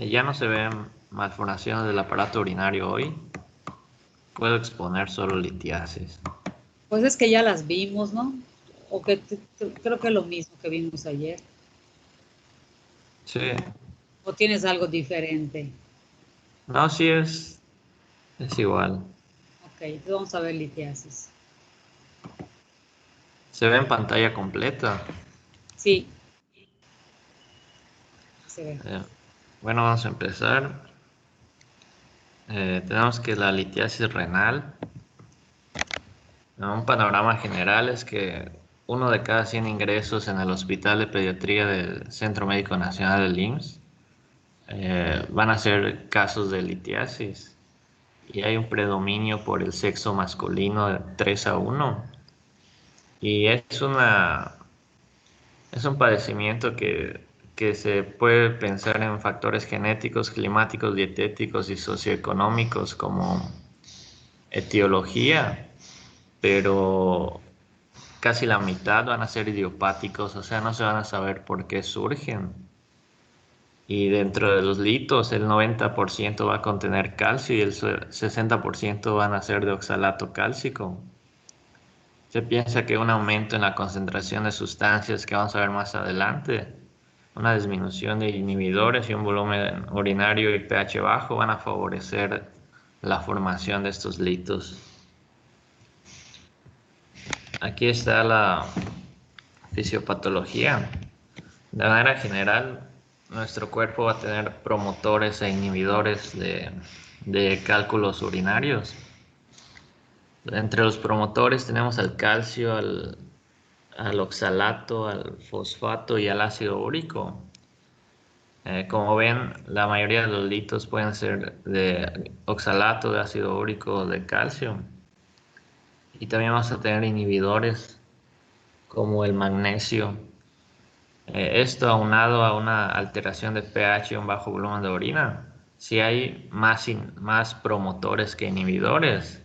Ya no se ven malformaciones del aparato urinario hoy. Puedo exponer solo litiasis. Pues es que ya las vimos, ¿no? O que creo que es lo mismo que vimos ayer. Sí, ¿O tienes algo diferente? no, sí es igual. Ok, entonces vamos a ver litiasis. Se ve en pantalla completa. Sí, se ve. Eh, bueno, vamos a empezar. Tenemos que la litiasis renal. Un panorama general es que uno de cada 100 ingresos en el Hospital de Pediatría del Centro Médico Nacional del IMSS van a ser casos de litiasis. Y hay un predominio por el sexo masculino de 3-1. Y es un padecimiento que se puede pensar en factores genéticos, climáticos, dietéticos y socioeconómicos como etiología, pero casi la mitad van a ser idiopáticos, o sea, no se van a saber por qué surgen. Y dentro de los litos, el 90% va a contener calcio y el 60% van a ser de oxalato cálcico. Se piensa que un aumento en la concentración de sustancias que vamos a ver más adelante, una disminución de inhibidores y un volumen urinario y pH bajo van a favorecer la formación de estos litos. Aquí está la fisiopatología. De manera general, nuestro cuerpo va a tener promotores e inhibidores de cálculos urinarios. Entre los promotores tenemos al calcio, al oxalato, al fosfato y al ácido úrico. Como ven, la mayoría de los litos pueden ser de oxalato, de ácido úrico o de calcio. Y también vamos a tener inhibidores como el magnesio. Esto aunado a una alteración de pH y un bajo volumen de orina. Si hay más promotores que inhibidores,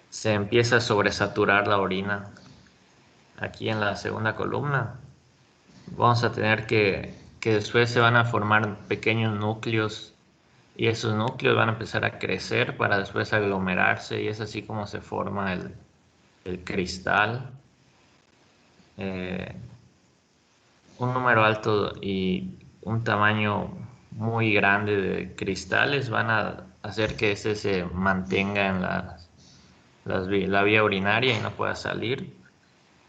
se empieza a sobresaturar la orina. Aquí en la segunda columna vamos a tener que después se van a formar pequeños núcleos y esos núcleos van a empezar a crecer para después aglomerarse y es así como se forma el cristal. Eh, un número alto y un tamaño muy grande de cristales van a hacer que ese se mantenga en la vía urinaria y no pueda salir.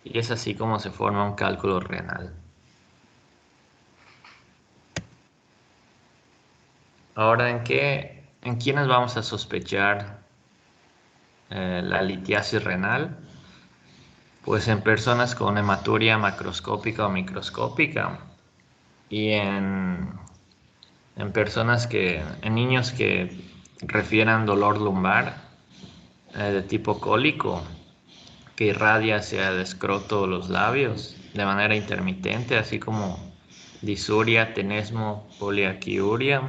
Y es así como se forma un cálculo renal. Ahora, ¿en quiénes vamos a sospechar la litiasis renal? Pues en personas con hematuria macroscópica o microscópica y en niños que refieran dolor lumbar de tipo cólico que irradia hacia el escroto o los labios de manera intermitente, así como disuria, tenesmo, poliaquiuria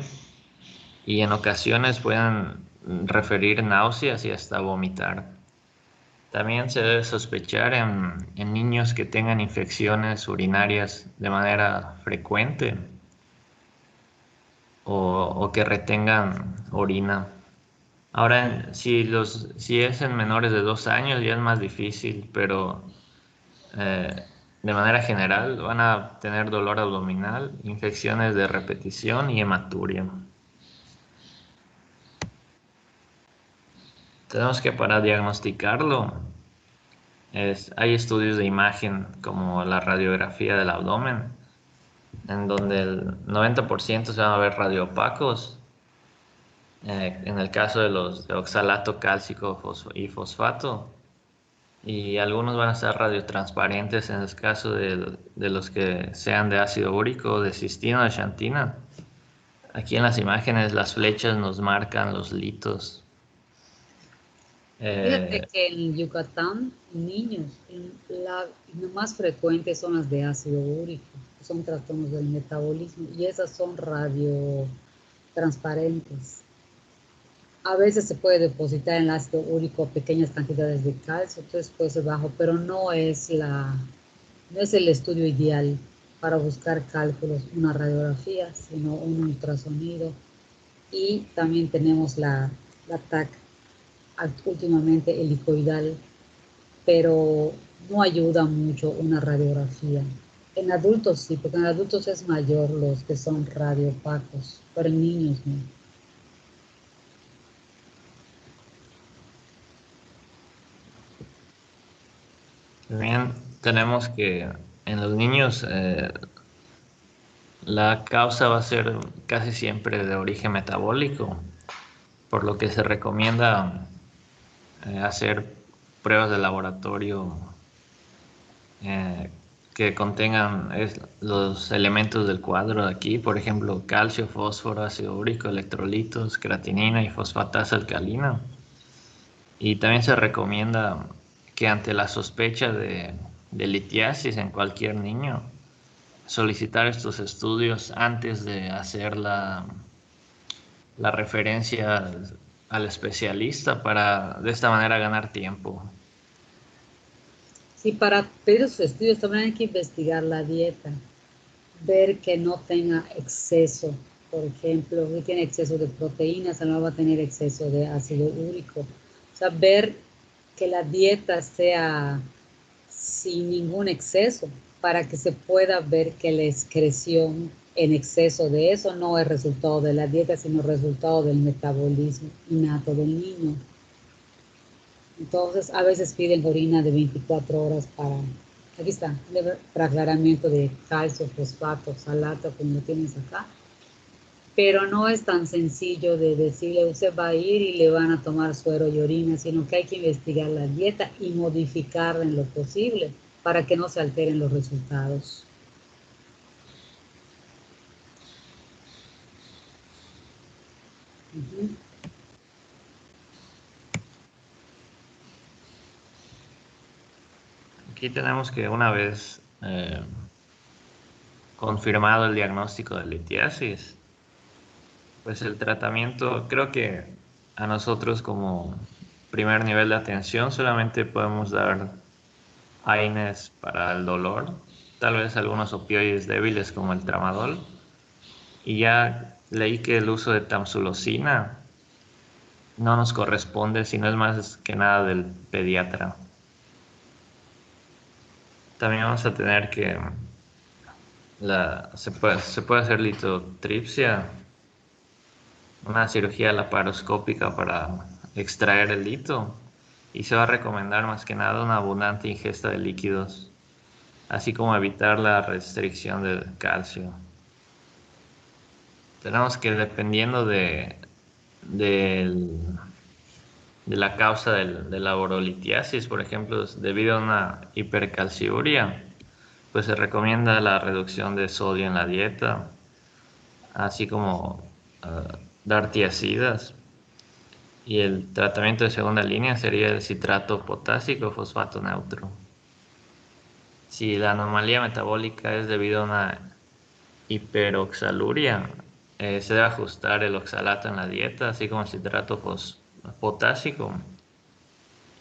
y en ocasiones pueden referir náuseas y hasta vomitar. También se debe sospechar en niños que tengan infecciones urinarias de manera frecuente o que retengan orina. Ahora, si es en menores de 2 años ya es más difícil, pero de manera general van a tener dolor abdominal, infecciones de repetición y hematuria. Tenemos que para diagnosticarlo, hay estudios de imagen como la radiografía del abdomen, en donde el 90% se van a ver radiopacos. En el caso de los de oxalato cálcico y fosfato, y algunos van a estar radiotransparentes en el caso de los que sean de ácido úrico, de cistina o de xantina. Aquí en las imágenes las flechas nos marcan los litos. Fíjate Eh, que en Yucatán, niños, lo más frecuentes son las de ácido úrico, que son trastornos del metabolismo, y esas son radiotransparentes. A veces se puede depositar en el ácido úrico pequeñas cantidades de calcio, entonces puede ser bajo, pero no es el estudio ideal. para buscar cálculos, una radiografía, sino un ultrasonido. Y también tenemos la TAC, últimamente helicoidal, pero no ayuda mucho una radiografía. En adultos sí, porque en adultos es mayor los que son radiopacos, pero en niños no. También tenemos que en los niños la causa va a ser casi siempre de origen metabólico, por lo que se recomienda hacer pruebas de laboratorio eh, que contengan los elementos del cuadro de aquí, por ejemplo, calcio, fósforo, ácido úrico, electrolitos, creatinina y fosfatasa alcalina. Y también se recomienda que ante la sospecha de litiasis en cualquier niño, solicitar estos estudios antes de hacer la referencia al especialista para de esta manera ganar tiempo. Sí, para pedir sus estudios también hay que investigar la dieta, ver que no tenga exceso. Por ejemplo, si tiene exceso de proteínas, no va a tener exceso de ácido úrico. O sea, ver que la dieta sea sin ningún exceso, para que se pueda ver que la excreción en exceso de eso no es resultado de la dieta, sino resultado del metabolismo innato del niño. Entonces, a veces piden orina de 24 horas para, aquí está, para aclaramiento de calcio, fosfato, salato, como lo tienes acá. Pero no es tan sencillo de decirle, usted va a ir y le van a tomar suero y orina, sino que hay que investigar la dieta y modificarla en lo posible para que no se alteren los resultados. Uh-huh. Aquí tenemos que una vez confirmado el diagnóstico de litiasis, pues el tratamiento, creo que a nosotros como primer nivel de atención solamente podemos dar AINES para el dolor, tal vez algunos opioides débiles como el tramadol, y ya leí que el uso de tamsulosina no nos corresponde, sino es más que nada del pediatra. También vamos a tener que se puede hacer litotripsia, una cirugía laparoscópica para extraer el lito, y se va a recomendar más que nada una abundante ingesta de líquidos, así como evitar la restricción del calcio. Tenemos que, dependiendo del- de la causa de la borolitiasis, por ejemplo, debido a una hipercalciuria, pues se recomienda la reducción de sodio en la dieta, así como dar tiacidas. Y el tratamiento de segunda línea sería el citrato potásico o fosfato neutro. Si la anomalía metabólica es debido a una hiperoxaluria, se debe ajustar el oxalato en la dieta, así como el citrato potásico,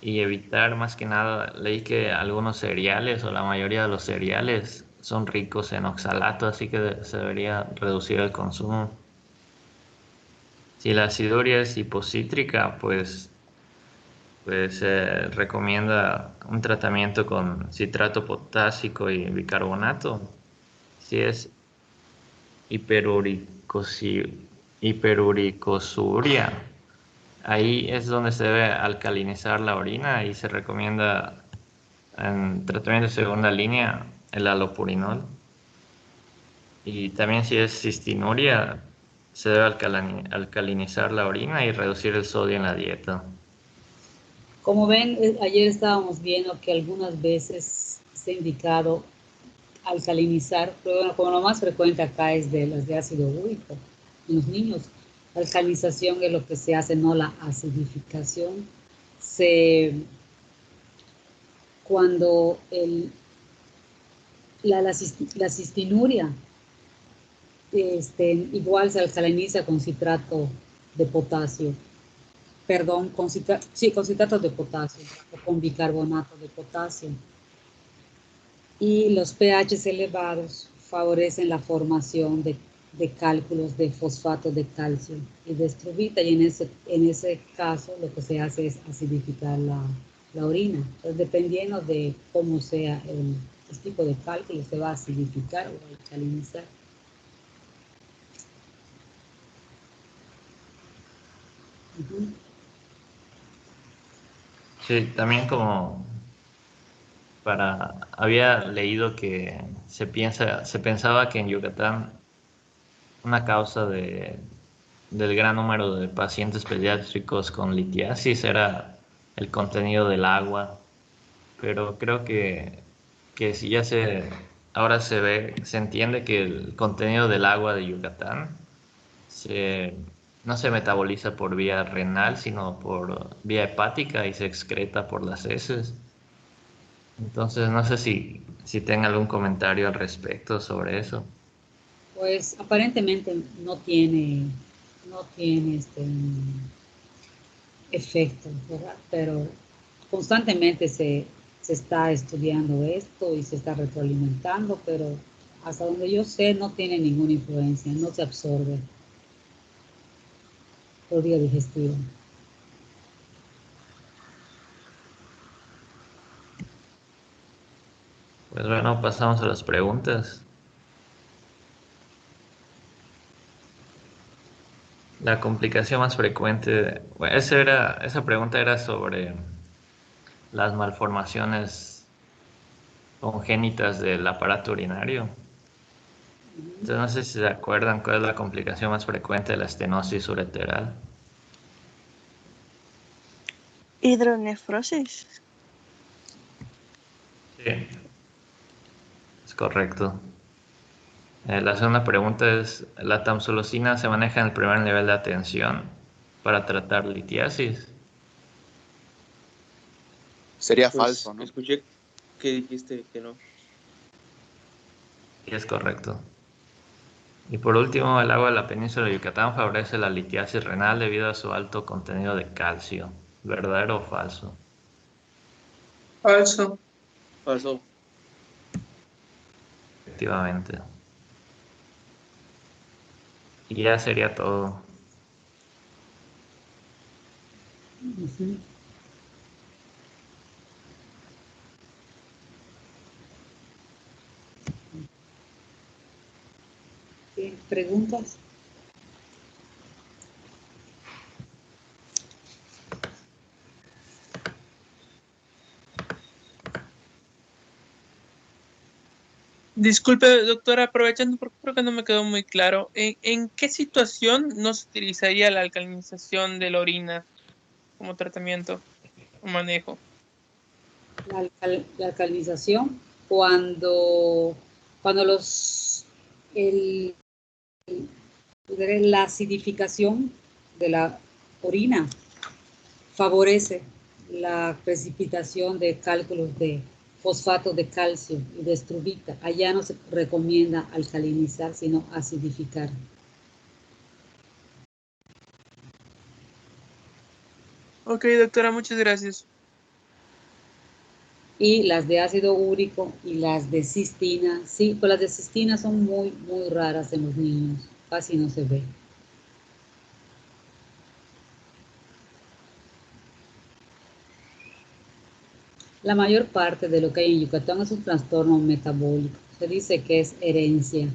y evitar más que nada, leí que algunos cereales o la mayoría de los cereales son ricos en oxalato, así que se debería reducir el consumo. Si la aciduria es hipocítrica, pues se recomienda un tratamiento con citrato potásico y bicarbonato. Si es hiperuricosuria, ahí es donde se debe alcalinizar la orina y se recomienda en tratamiento de segunda línea el alopurinol. Y también si es cistinuria, se debe alcalinizar la orina y reducir el sodio en la dieta. Como ven, ayer estábamos viendo que algunas veces se ha indicado alcalinizar, pero bueno, como lo más frecuente acá es de las de ácido úrico en los niños. La alcalinización es lo que se hace, no la acidificación. Cuando la cistinuria igual se alcaliniza con citrato de potasio, perdón, con citrato de potasio o con bicarbonato de potasio. Y los pH elevados favorecen la formación de cálculos de fosfato de calcio y de estrubita, y en ese caso lo que se hace es acidificar la orina. Entonces, dependiendo de cómo sea el tipo de cálculo, se va a acidificar o a alcalinizar. Sí, también como había leído que se pensaba que en Yucatán una causa del gran número de pacientes pediátricos con litiasis era el contenido del agua, pero creo que si ahora se entiende que el contenido del agua de Yucatán se, no se metaboliza por vía renal, sino por vía hepática y se excreta por las heces. Entonces, no sé si tenga algún comentario al respecto sobre eso. Pues aparentemente no tiene efecto, ¿verdad? Pero constantemente se está estudiando esto y se está retroalimentando, pero hasta donde yo sé no tiene ninguna influencia, no se absorbe por vía digestiva. Pues bueno, pasamos a las preguntas. La complicación más frecuente, bueno, esa pregunta era sobre las malformaciones congénitas del aparato urinario. Entonces, no sé si se acuerdan cuál es la complicación más frecuente de la estenosis ureteral. Hidronefrosis. Sí, es correcto. La segunda pregunta es, ¿la tamsulosina se maneja en el primer nivel de atención para tratar litiasis? Sería Pues falso, ¿no? escuché que dijiste que no. Sí, es correcto. Y por último, el agua de la península de Yucatán favorece la litiasis renal debido a su alto contenido de calcio. ¿Verdadero o falso? Falso. Pasó. Efectivamente. Y ya sería todo. Ujú. ¿Tienen preguntas? Disculpe, doctora, aprovechando porque creo que no me quedó muy claro. ¿En qué situación no se utilizaría la alcalinización de la orina como tratamiento o manejo? La alcalinización cuando, cuando la acidificación de la orina favorece la precipitación de cálculos de fosfato de calcio y de estrubita. Allá no se recomienda alcalinizar, sino acidificar. Ok, doctora, muchas gracias. Y las de ácido úrico y las de cistina, sí, pues las de cistina son muy, muy raras en los niños, casi no se ve. La mayor parte de lo que hay en Yucatán es un trastorno metabólico. Se dice que es herencia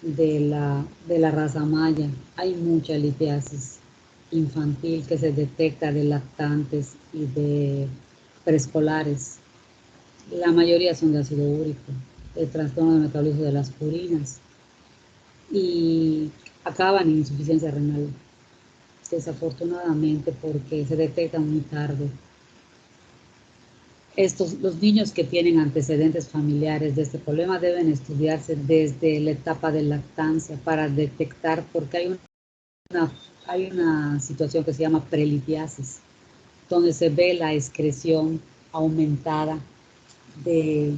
de la raza maya. Hay mucha litiasis infantil que se detecta de lactantes y de preescolares. La mayoría son de ácido úrico, el trastorno de metabolismo de las purinas, y acaban en insuficiencia renal, desafortunadamente, porque se detectan muy tarde. Los niños que tienen antecedentes familiares de este problema deben estudiarse desde la etapa de lactancia para detectar, porque hay una situación que se llama prelitiasis, donde se ve la excreción aumentada de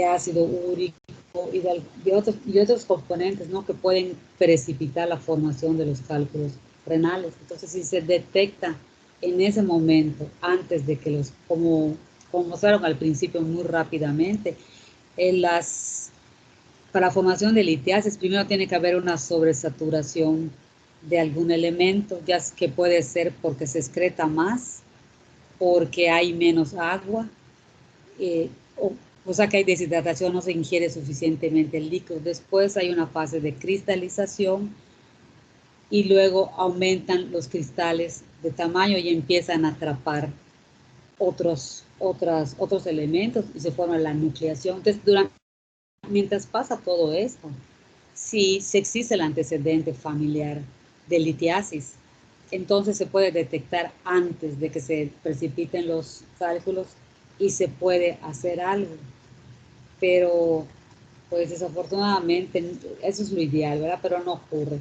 ácido úrico y de otros componentes, ¿no?, que pueden precipitar la formación de los cálculos renales. Entonces, si se detecta en ese momento, antes de que como mostraron al principio muy rápidamente, las para la formación de litiasis, primero tiene que haber una sobresaturación de algún elemento, ya que puede ser porque se excreta más, porque hay menos agua, o sea que hay deshidratación, no se ingiere suficientemente el líquido. Después hay una fase de cristalización y luego aumentan los cristales de tamaño y empiezan a atrapar otros elementos y se forma la nucleación. Entonces, mientras pasa todo esto, si existe el antecedente familiar de litiasis, entonces se puede detectar antes de que se precipiten los cálculos y se puede hacer algo. Pero, pues desafortunadamente, eso es lo ideal, ¿verdad? Pero no ocurre.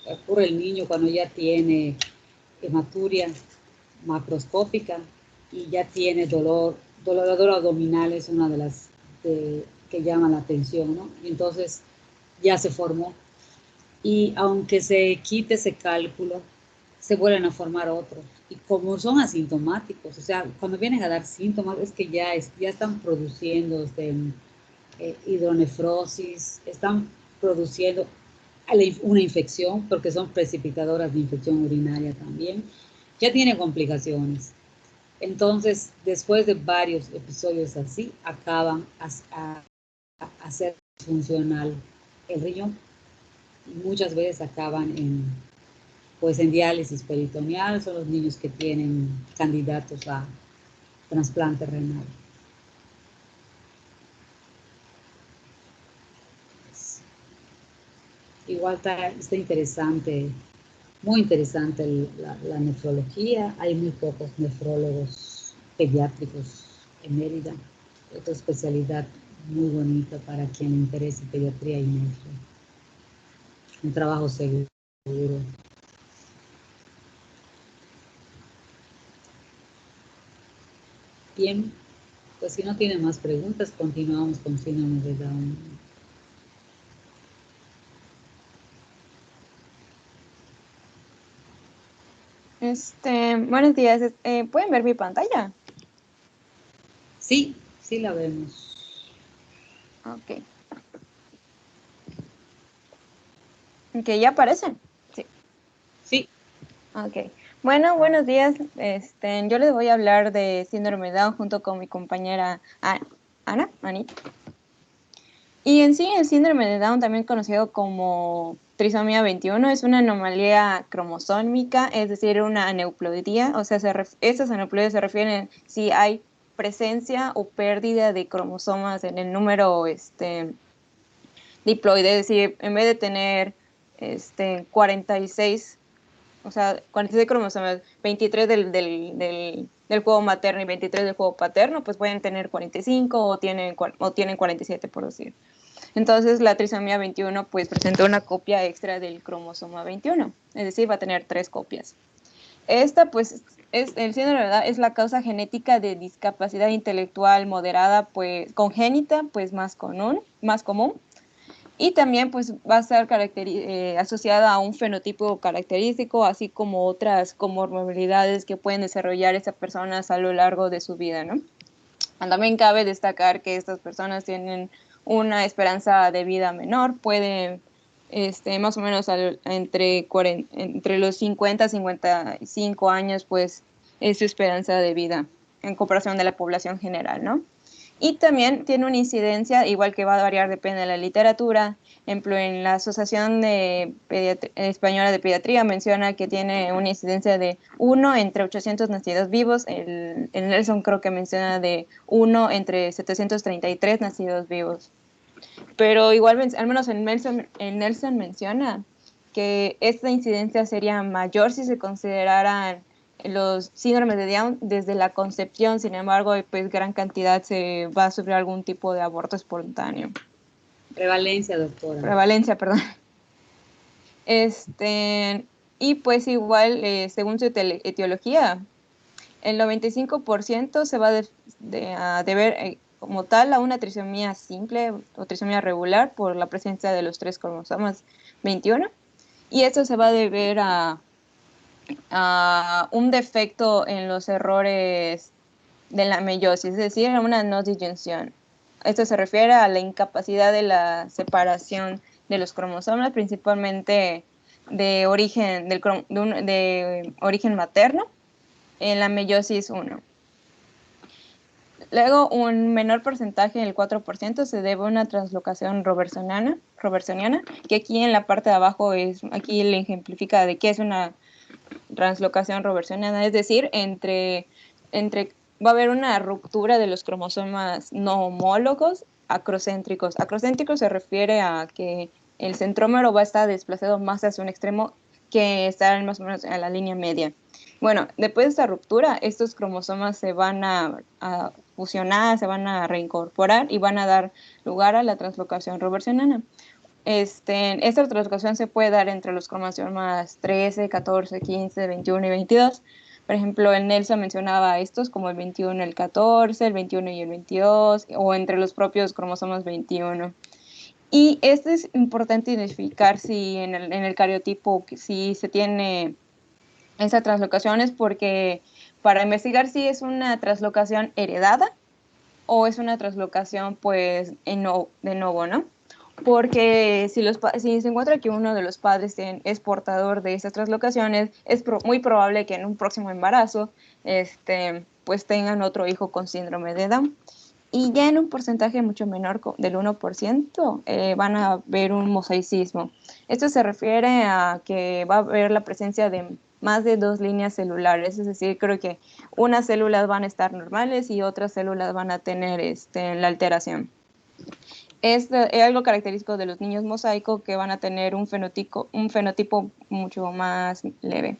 Ocurre el niño cuando ya tiene hematuria macroscópica y ya tiene dolor abdominal, es una de las que llama la atención, ¿no? Y entonces ya se formó. Y aunque se quite ese cálculo, se vuelven a formar otros. Y como son asintomáticos, o sea, cuando vienen a dar síntomas, es que ya están produciendo hidronefrosis, están produciendo una infección, porque son precipitadoras de infección urinaria también, ya tiene complicaciones. Entonces, después de varios episodios así, acaban a hacer funcional el riñón y muchas veces acaban en diálisis peritoneal. Son los niños que tienen candidatos a trasplante renal. Igual está interesante, muy interesante la nefrología. Hay muy pocos nefrólogos pediátricos en Mérida. Otra especialidad muy bonita para quien le interese pediatría y nefro. Un trabajo seguro. Bien, pues si no tiene más preguntas, continuamos con síndrome de Down. Buenos días. ¿Pueden ver mi pantalla? Sí, sí la vemos. Ok. Ok, ¿ya aparecen? Sí. Sí. Ok. Bueno, buenos días. Yo les voy a hablar de síndrome de Down junto con mi compañera Anita. Y en sí, el síndrome de Down, también conocido como trisomía 21, es una anomalía cromosómica, es decir, una aneuploidía. O sea, estas aneuploidías se refieren si hay presencia o pérdida de cromosomas en el número diploide, es decir, en vez de tener 46, o sea, 46 cromosomas, 23 del juego materno y 23 del juego paterno, pues pueden tener 45 o tienen 47, por decir. Entonces, la trisomía 21 pues presenta una copia extra del cromosoma 21, es decir, va a tener 3 copias. Esta, pues, el síndrome de Down es la causa genética de discapacidad intelectual moderada, pues, congénita, pues, más común. Y también pues va a ser asociada a un fenotipo característico, así como otras comorbilidades que pueden desarrollar estas personas a lo largo de su vida, ¿no? También cabe destacar que estas personas tienen una esperanza de vida menor, pueden más o menos entre los 50 y 55 años, pues es su esperanza de vida en comparación de la población general, ¿no? Y también tiene una incidencia, igual que va a variar, depende de la literatura. Ejemplo, en la Asociación Española de Pediatría menciona que tiene una incidencia de 1 entre 800 nacidos vivos. El Nelson creo que menciona de 1 entre 733 nacidos vivos. Pero igual, al menos en Nelson menciona que esta incidencia sería mayor si se consideraran los síndromes de Down desde la concepción. Sin embargo, pues gran cantidad se va a sufrir algún tipo de aborto espontáneo. Prevalencia, doctora. Prevalencia, perdón. Y pues igual, según su etiología, el 95% se va a deber como tal a una trisomía simple o trisomía regular por la presencia de los 3 cromosomas 21. Y esto se va a deber a un defecto en los errores de la meiosis, es decir, a una no disyunción. Esto se refiere a la incapacidad de la separación de los cromosomas, principalmente de origen, de origen materno, en la meiosis 1. Luego, un menor porcentaje, el 4%, se debe a una translocación robertsoniana, que aquí en la parte de abajo aquí le ejemplifica de qué es una translocación robertsoniana, es decir, va a haber una ruptura de los cromosomas no homólogos acrocéntricos. Acrocéntricos se refiere a que el centrómero va a estar desplazado más hacia un extremo que estar más o menos en la línea media. Bueno, después de esta ruptura, estos cromosomas se van a fusionar, se van a reincorporar y van a dar lugar a la translocación robertsoniana. Esta translocación se puede dar entre los cromosomas 13, 14, 15, 21 y 22. Por ejemplo, el Nelson mencionaba estos como el 21, el 14, el 21 y el 22, o entre los propios cromosomas 21. Y esto es importante identificar si en el cariotipo, si se tiene esa translocación, es porque para investigar si es una translocación heredada o es una translocación pues de nuevo, ¿no? Porque si se encuentra que uno de los padres es portador de esas translocaciones, es muy probable que en un próximo embarazo pues tengan otro hijo con síndrome de Down. Y ya en un porcentaje mucho menor del 1%, van a ver un mosaicismo. Esto se refiere a que va a haber la presencia de más de 2 líneas celulares, es decir, creo que unas células van a estar normales y otras células van a tener la alteración. Es algo característico de los niños mosaico, que van a tener un fenotipo mucho más leve.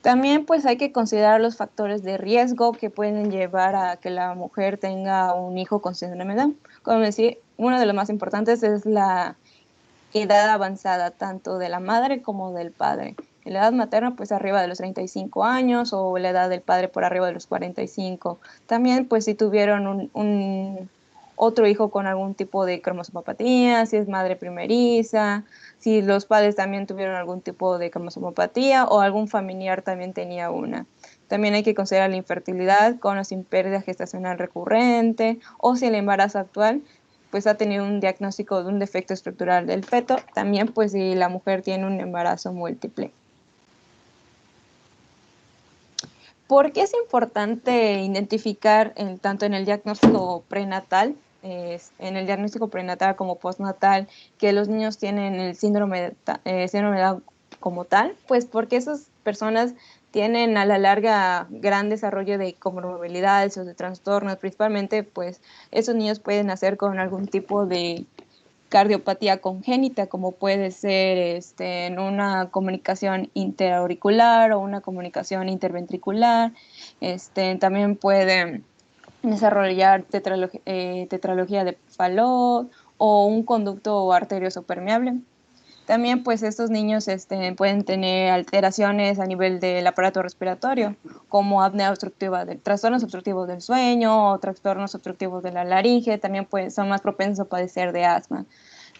También pues hay que considerar los factores de riesgo que pueden llevar a que la mujer tenga un hijo con síndrome de Down. Como decía, uno de los más importantes es la edad avanzada, tanto de la madre como del padre. La edad materna pues arriba de los 35 años, o la edad del padre por arriba de los 45. También pues si tuvieron otro hijo con algún tipo de cromosomopatía, si es madre primeriza, si los padres también tuvieron algún tipo de cromosomopatía o algún familiar también tenía una. También hay que considerar la infertilidad con o sin pérdida gestacional recurrente, o si el embarazo actual pues ha tenido un diagnóstico de un defecto estructural del feto, también pues si la mujer tiene un embarazo múltiple. ¿Por qué es importante identificar tanto en el diagnóstico prenatal, como postnatal, que los niños tienen el síndrome de Down como tal? Pues porque esas personas tienen a la larga gran desarrollo de comorbilidades o de trastornos. Principalmente pues esos niños pueden nacer con algún tipo de cardiopatía congénita, como puede ser en una comunicación interauricular o una comunicación interventricular. También pueden desarrollar tetralogía de Fallot o un conducto arterioso permeable. También pues estos niños pueden tener alteraciones a nivel del aparato respiratorio, como apnea obstructiva, trastornos obstructivos del sueño o trastornos obstructivos de la laringe. También pues son más propensos a padecer de asma.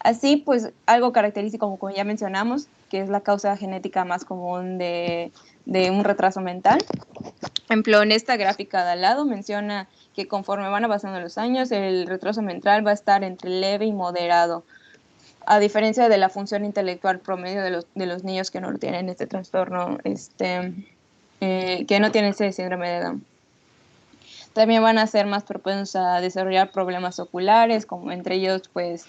Así pues, algo característico, como ya mencionamos, que es la causa genética más común de un retraso mental. Por ejemplo, en esta gráfica de al lado menciona que conforme van avanzando los años, el retraso mental va a estar entre leve y moderado, a diferencia de la función intelectual promedio de los niños que no tienen este trastorno, que no tienen ese síndrome de Down. También van a ser más propensos a desarrollar problemas oculares, como entre ellos pues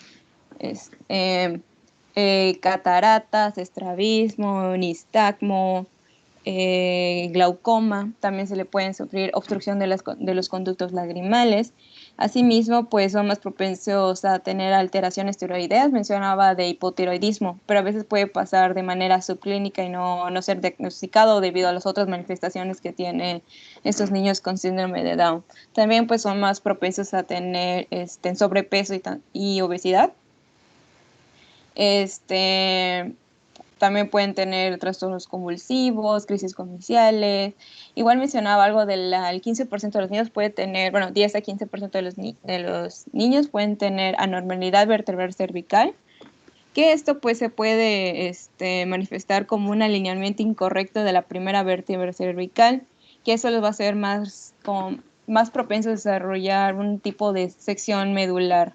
cataratas, estrabismo, nistagmo, glaucoma. También se le pueden sufrir obstrucción de los conductos lagrimales. Asimismo, pues son más propensos a tener alteraciones tiroideas. Mencionaba de hipotiroidismo, pero a veces puede pasar de manera subclínica y no ser diagnosticado debido a las otras manifestaciones que tienen estos niños con síndrome de Down. También pues son más propensos a tener sobrepeso y obesidad. También pueden tener trastornos convulsivos, crisis comerciales. Igual mencionaba algo del 15% de los niños puede tener, 10 a 15% de los niños pueden tener anormalidad vertebral cervical, que esto pues se puede manifestar como un alineamiento incorrecto de la primera vértebra cervical, que eso les va a hacer más más propensos a desarrollar un tipo de sección medular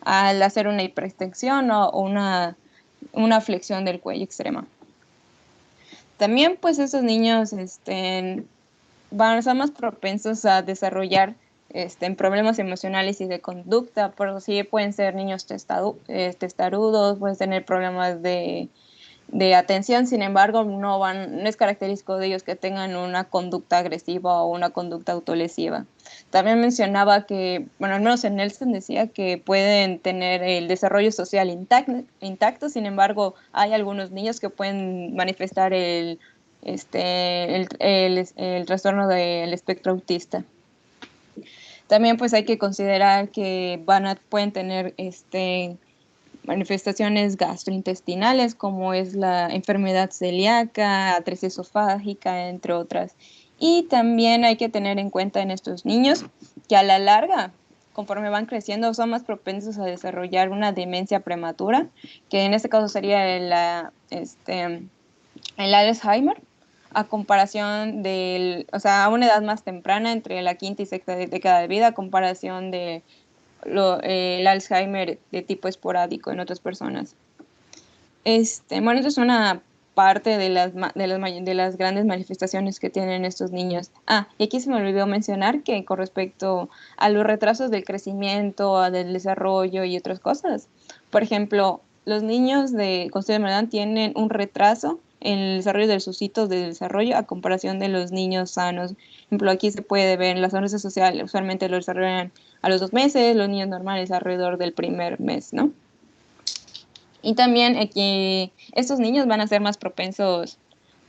al hacer una hiperextensión o una flexión del cuello extrema. También pues esos niños van a ser más propensos a desarrollar problemas emocionales y de conducta, por sí pueden ser niños testarudos, pueden tener problemas de atención, sin embargo no es característico de ellos que tengan una conducta agresiva o una conducta autolesiva. También mencionaba que, bueno, al menos en Nelson decía que pueden tener el desarrollo social intacto, sin embargo hay algunos niños que pueden manifestar el trastorno del espectro autista. También pues hay que considerar que pueden tener manifestaciones gastrointestinales como es la enfermedad celíaca, atresia esofágica, entre otras. Y también hay que tener en cuenta en estos niños que a la larga, conforme van creciendo, son más propensos a desarrollar una demencia prematura, que en este caso sería el Alzheimer, a comparación a una edad más temprana, entre la quinta y sexta década de vida, a comparación de el Alzheimer de tipo esporádico en otras personas. Bueno, eso es una parte de las grandes manifestaciones que tienen estos niños. Y aquí se me olvidó mencionar que con respecto a los retrasos del crecimiento, del desarrollo y otras cosas, por ejemplo, los niños con síndrome de Down tienen un retraso en el desarrollo de sus hitos de desarrollo a comparación de los niños sanos. Por ejemplo, aquí se puede ver en las sonrisa social, usualmente lo desarrollan a los 2 meses, los niños normales alrededor del primer mes, ¿no? Y también estos niños van a ser más propensos,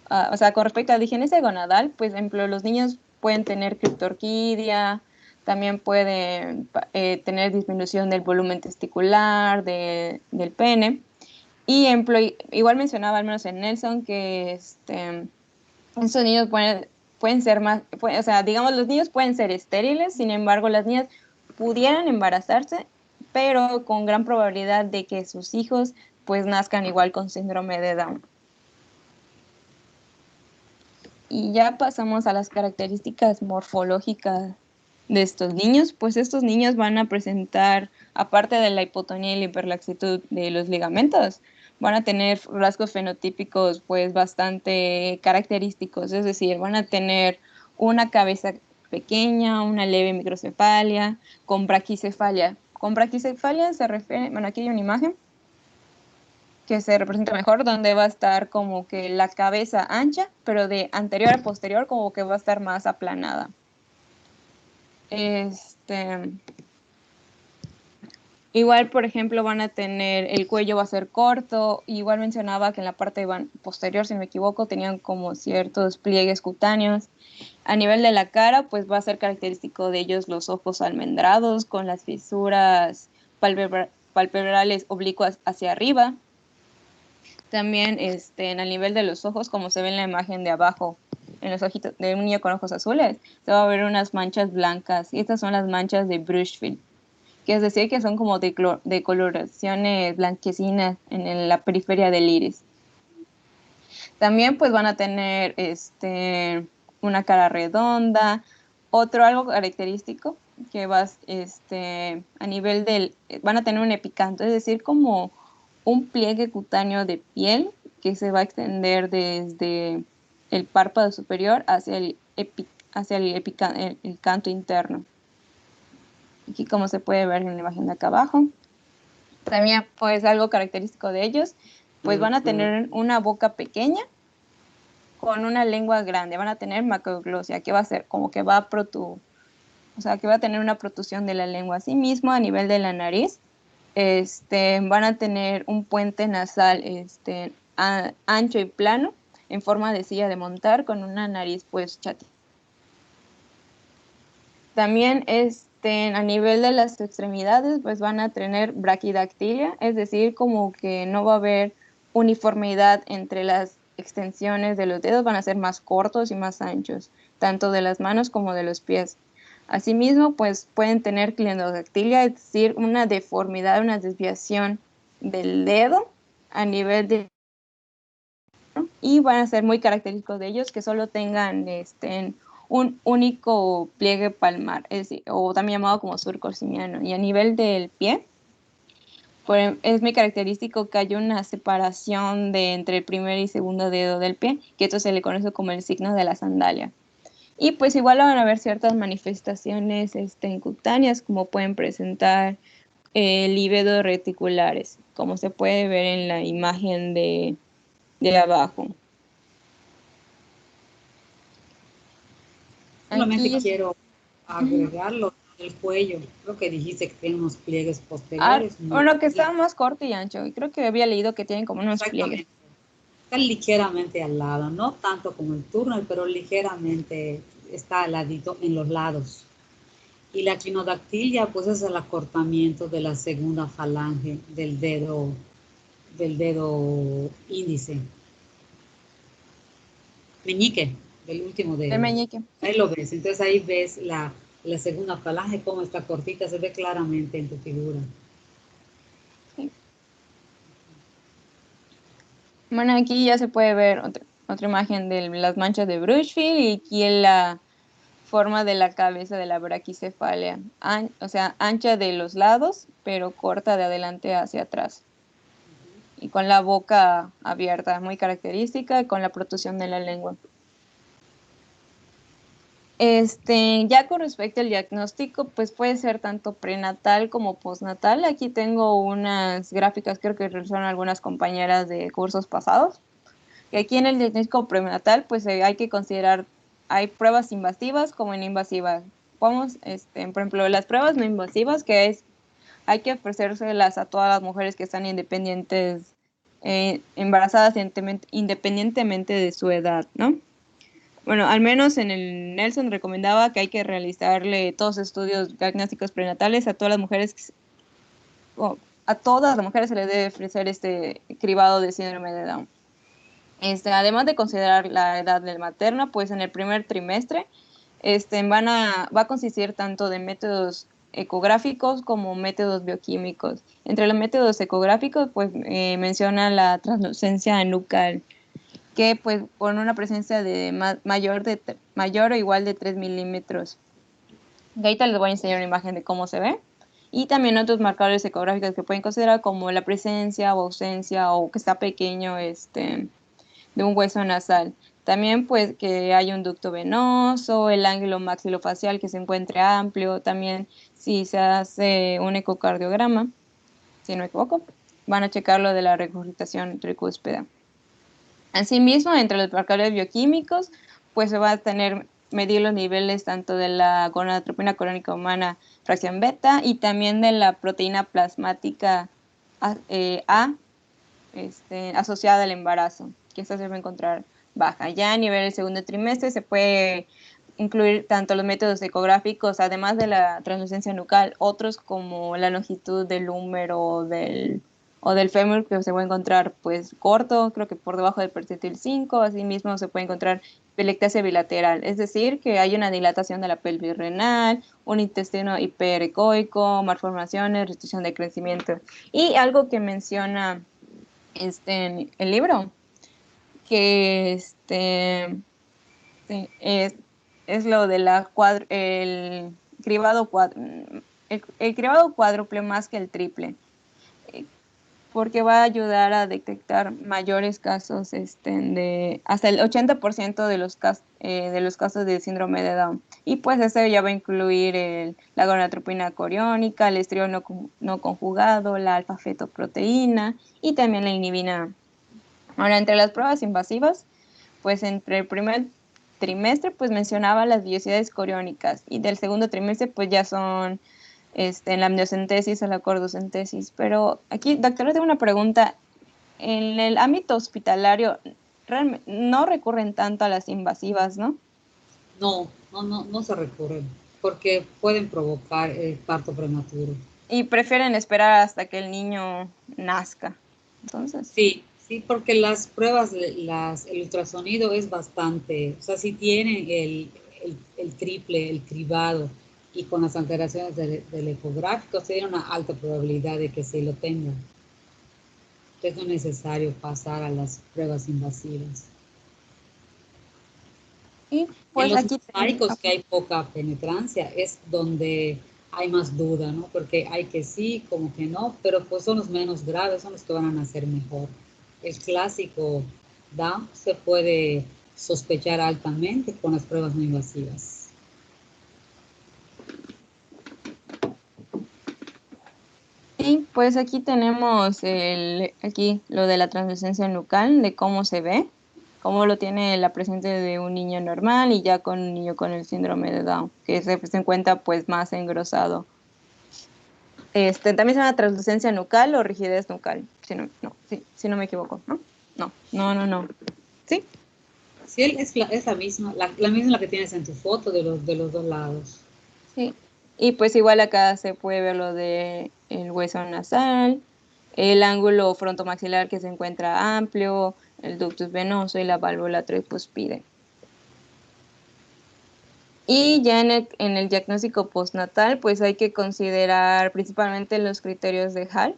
con respecto a la digenesia gonadal, pues, por ejemplo, los niños pueden tener criptorquidia, también pueden tener disminución del volumen testicular, del pene. Y igual mencionaba, al menos en Nelson, que estos niños pueden ser más, digamos, los niños pueden ser estériles, sin embargo, las niñas pudieran embarazarse, pero con gran probabilidad de que sus hijos pues nazcan igual con síndrome de Down. Y ya pasamos a las características morfológicas de estos niños, pues estos niños van a presentar, aparte de la hipotonía y la hiperlaxitud de los ligamentos, van a tener rasgos fenotípicos pues bastante característicos, es decir, van a tener una cabeza pequeña, una leve microcefalia, con braquicefalia. Con braquicefalia se refiere, bueno, aquí hay una imagen que se representa mejor, donde va a estar como que la cabeza ancha, pero de anterior a posterior como que va a estar más aplanada. Igual, por ejemplo, van a tener, el cuello va a ser corto, igual mencionaba que en la parte posterior, si no me equivoco, tenían como ciertos pliegues cutáneos. A nivel de la cara, pues va a ser característico de ellos los ojos almendrados, con las fisuras palpebrales oblicuas hacia arriba. También a nivel de los ojos, como se ve en la imagen de abajo, en los ojitos de un niño con ojos azules, se va a ver unas manchas blancas, y estas son las manchas de Brushfield, que es decir que son como de coloraciones blanquecinas en la periferia del iris. También pues van a tener una cara redonda. Algo característico que a nivel van a tener un epicanto, es decir, como un pliegue cutáneo de piel que se va a extender desde el párpado superior hacia el canto interno. Aquí como se puede ver en la imagen de acá abajo. También pues algo característico de ellos, pues van a tener una boca pequeña con una lengua grande, van a tener macroglosia, que va a ser como que va a tener una protusión de la lengua. Asimismo, a nivel de la nariz, van a tener un puente nasal ancho y plano, en forma de silla de montar, con una nariz pues chata. También a nivel de las extremidades, pues van a tener braquidactilia, es decir, como que no va a haber uniformidad entre las extensiones de los dedos, van a ser más cortos y más anchos, tanto de las manos como de los pies. Asimismo, pues pueden tener cliendodactilia, es decir, una deformidad, una desviación del dedo a nivel de... Y van a ser muy característicos de ellos que solo tengan un único pliegue palmar, es decir, o también llamado como surco simiano. Y a nivel del pie, es muy característico que hay una separación entre el primer y segundo dedo del pie, que esto se le conoce como el signo de la sandalia. Y pues igual van a haber ciertas manifestaciones cutáneas, como pueden presentar líbedos reticulares, como se puede ver en la imagen de abajo. Solamente Aquí, quiero agregarlo del cuello. Creo que dijiste que tiene unos pliegues ah, posteriores. No, bueno, que está más corto y ancho, y creo que había leído que tienen como unos pliegues. exactamente. Está ligeramente al lado, no tanto como el turner, pero ligeramente está al ladito en los lados. Y la clinodactilia, pues es el acortamiento de la segunda falange del dedo índice. Meñique, del último El dedo. meñique. Ahí lo ves. Entonces ahí ves la segunda falange, cómo está cortita, se ve claramente en tu figura. Sí. Bueno, aquí ya se puede ver otra imagen de las manchas de Bruchfield y aquí en la forma de la cabeza de la braquicefalia, o sea, ancha de los lados, pero corta de adelante hacia atrás. Y con la boca abierta, muy característica, y con la protrusión de la lengua. Ya con respecto al diagnóstico, pues puede ser tanto prenatal como postnatal. Aquí tengo unas gráficas, creo que son algunas compañeras de cursos pasados. Y aquí en el diagnóstico prenatal, pues hay que considerar, hay pruebas invasivas como no invasivas. Vamos, por ejemplo, las pruebas no invasivas, que es, hay que ofrecérselas a todas las mujeres que están independientes, embarazadas independientemente de su edad, ¿no? Bueno, al menos en el Nelson recomendaba que hay que realizarle todos estudios diagnósticos prenatales a todas las mujeres, a todas las mujeres se les debe ofrecer este cribado de síndrome de Down. Además de considerar la edad del materno, pues en el primer trimestre va a consistir tanto de métodos ecográficos como métodos bioquímicos. Entre los métodos ecográficos, pues menciona la translucencia nucal, que pues con una presencia de mayor o igual de 3 milímetros. De ahorita les voy a enseñar una imagen de cómo se ve. Y también otros marcadores ecográficos que pueden considerar como la presencia o ausencia o que está pequeño de un hueso nasal. También pues que hay un ducto venoso, el ángulo maxilofacial que se encuentre amplio. También si se hace un ecocardiograma, si no me equivoco, van a checar lo de la regurgitación tricúspida. Asimismo, entre los marcadores bioquímicos, pues se va a medir los niveles tanto de la gonadotropina corónica humana fracción beta y también de la proteína plasmática A, asociada al embarazo, que esta se va a encontrar baja. Ya a nivel del segundo trimestre se puede incluir tanto los métodos ecográficos, además de la translucencia nucal, otros como la longitud del húmero o del fémur, que se puede encontrar pues corto, creo que por debajo del percentil 5, asimismo se puede encontrar pilectasia bilateral, es decir, que hay una dilatación de la pelvis renal, un intestino hiperecoico, malformaciones, restricción de crecimiento. Y algo que menciona en el libro, que sí, es lo de el cribado el cribado cuádruple más que el triple, porque va a ayudar a detectar mayores casos de hasta el 80% de los casos de síndrome de Down. Y pues eso ya va a incluir la gonadotropina coriónica, el estriol no conjugado, la alfa-fetoproteína y también la inhibina. Ahora, entre las pruebas invasivas, pues entre el primer trimestre, pues mencionaba las vellosidades coriónicas y del segundo trimestre, pues ya son la amniocentesis o la cordocentesis. Pero aquí, doctora, tengo una pregunta. En el ámbito hospitalario, realmente no recurren tanto a las invasivas, ¿no? No se recurren, porque pueden provocar parto prematuro. Y prefieren esperar hasta que el niño nazca. Entonces, Sí, porque las pruebas, el ultrasonido es bastante, o sea, si tienen el triple, el cribado y con las alteraciones del ecográfico, tiene una alta probabilidad de que se lo tengan. Entonces no es necesario pasar a las pruebas invasivas. Y En pues los aquí mosaicos que hay poca penetrancia es donde hay más duda, ¿no? Porque hay que sí, como que no, pero pues son los menos graves, son los que van a nacer mejor. El clásico Down se puede sospechar altamente con las pruebas no invasivas. y pues aquí tenemos aquí lo de la translucencia nucal, de cómo se ve, cómo lo tiene la presente de un niño normal y ya con un niño con el síndrome de Down, que se encuentra pues más engrosado. También se llama translucencia nucal o rigidez nucal, si no me equivoco, ¿no? No. ¿Sí? Sí, es la misma que tienes en tu foto de los dos lados. Sí. Y pues igual acá se puede ver lo de el hueso nasal, el ángulo frontomaxilar que se encuentra amplio, el ductus venoso y la válvula tricuspide. Y ya en el diagnóstico postnatal, pues hay que considerar principalmente los criterios de Hall,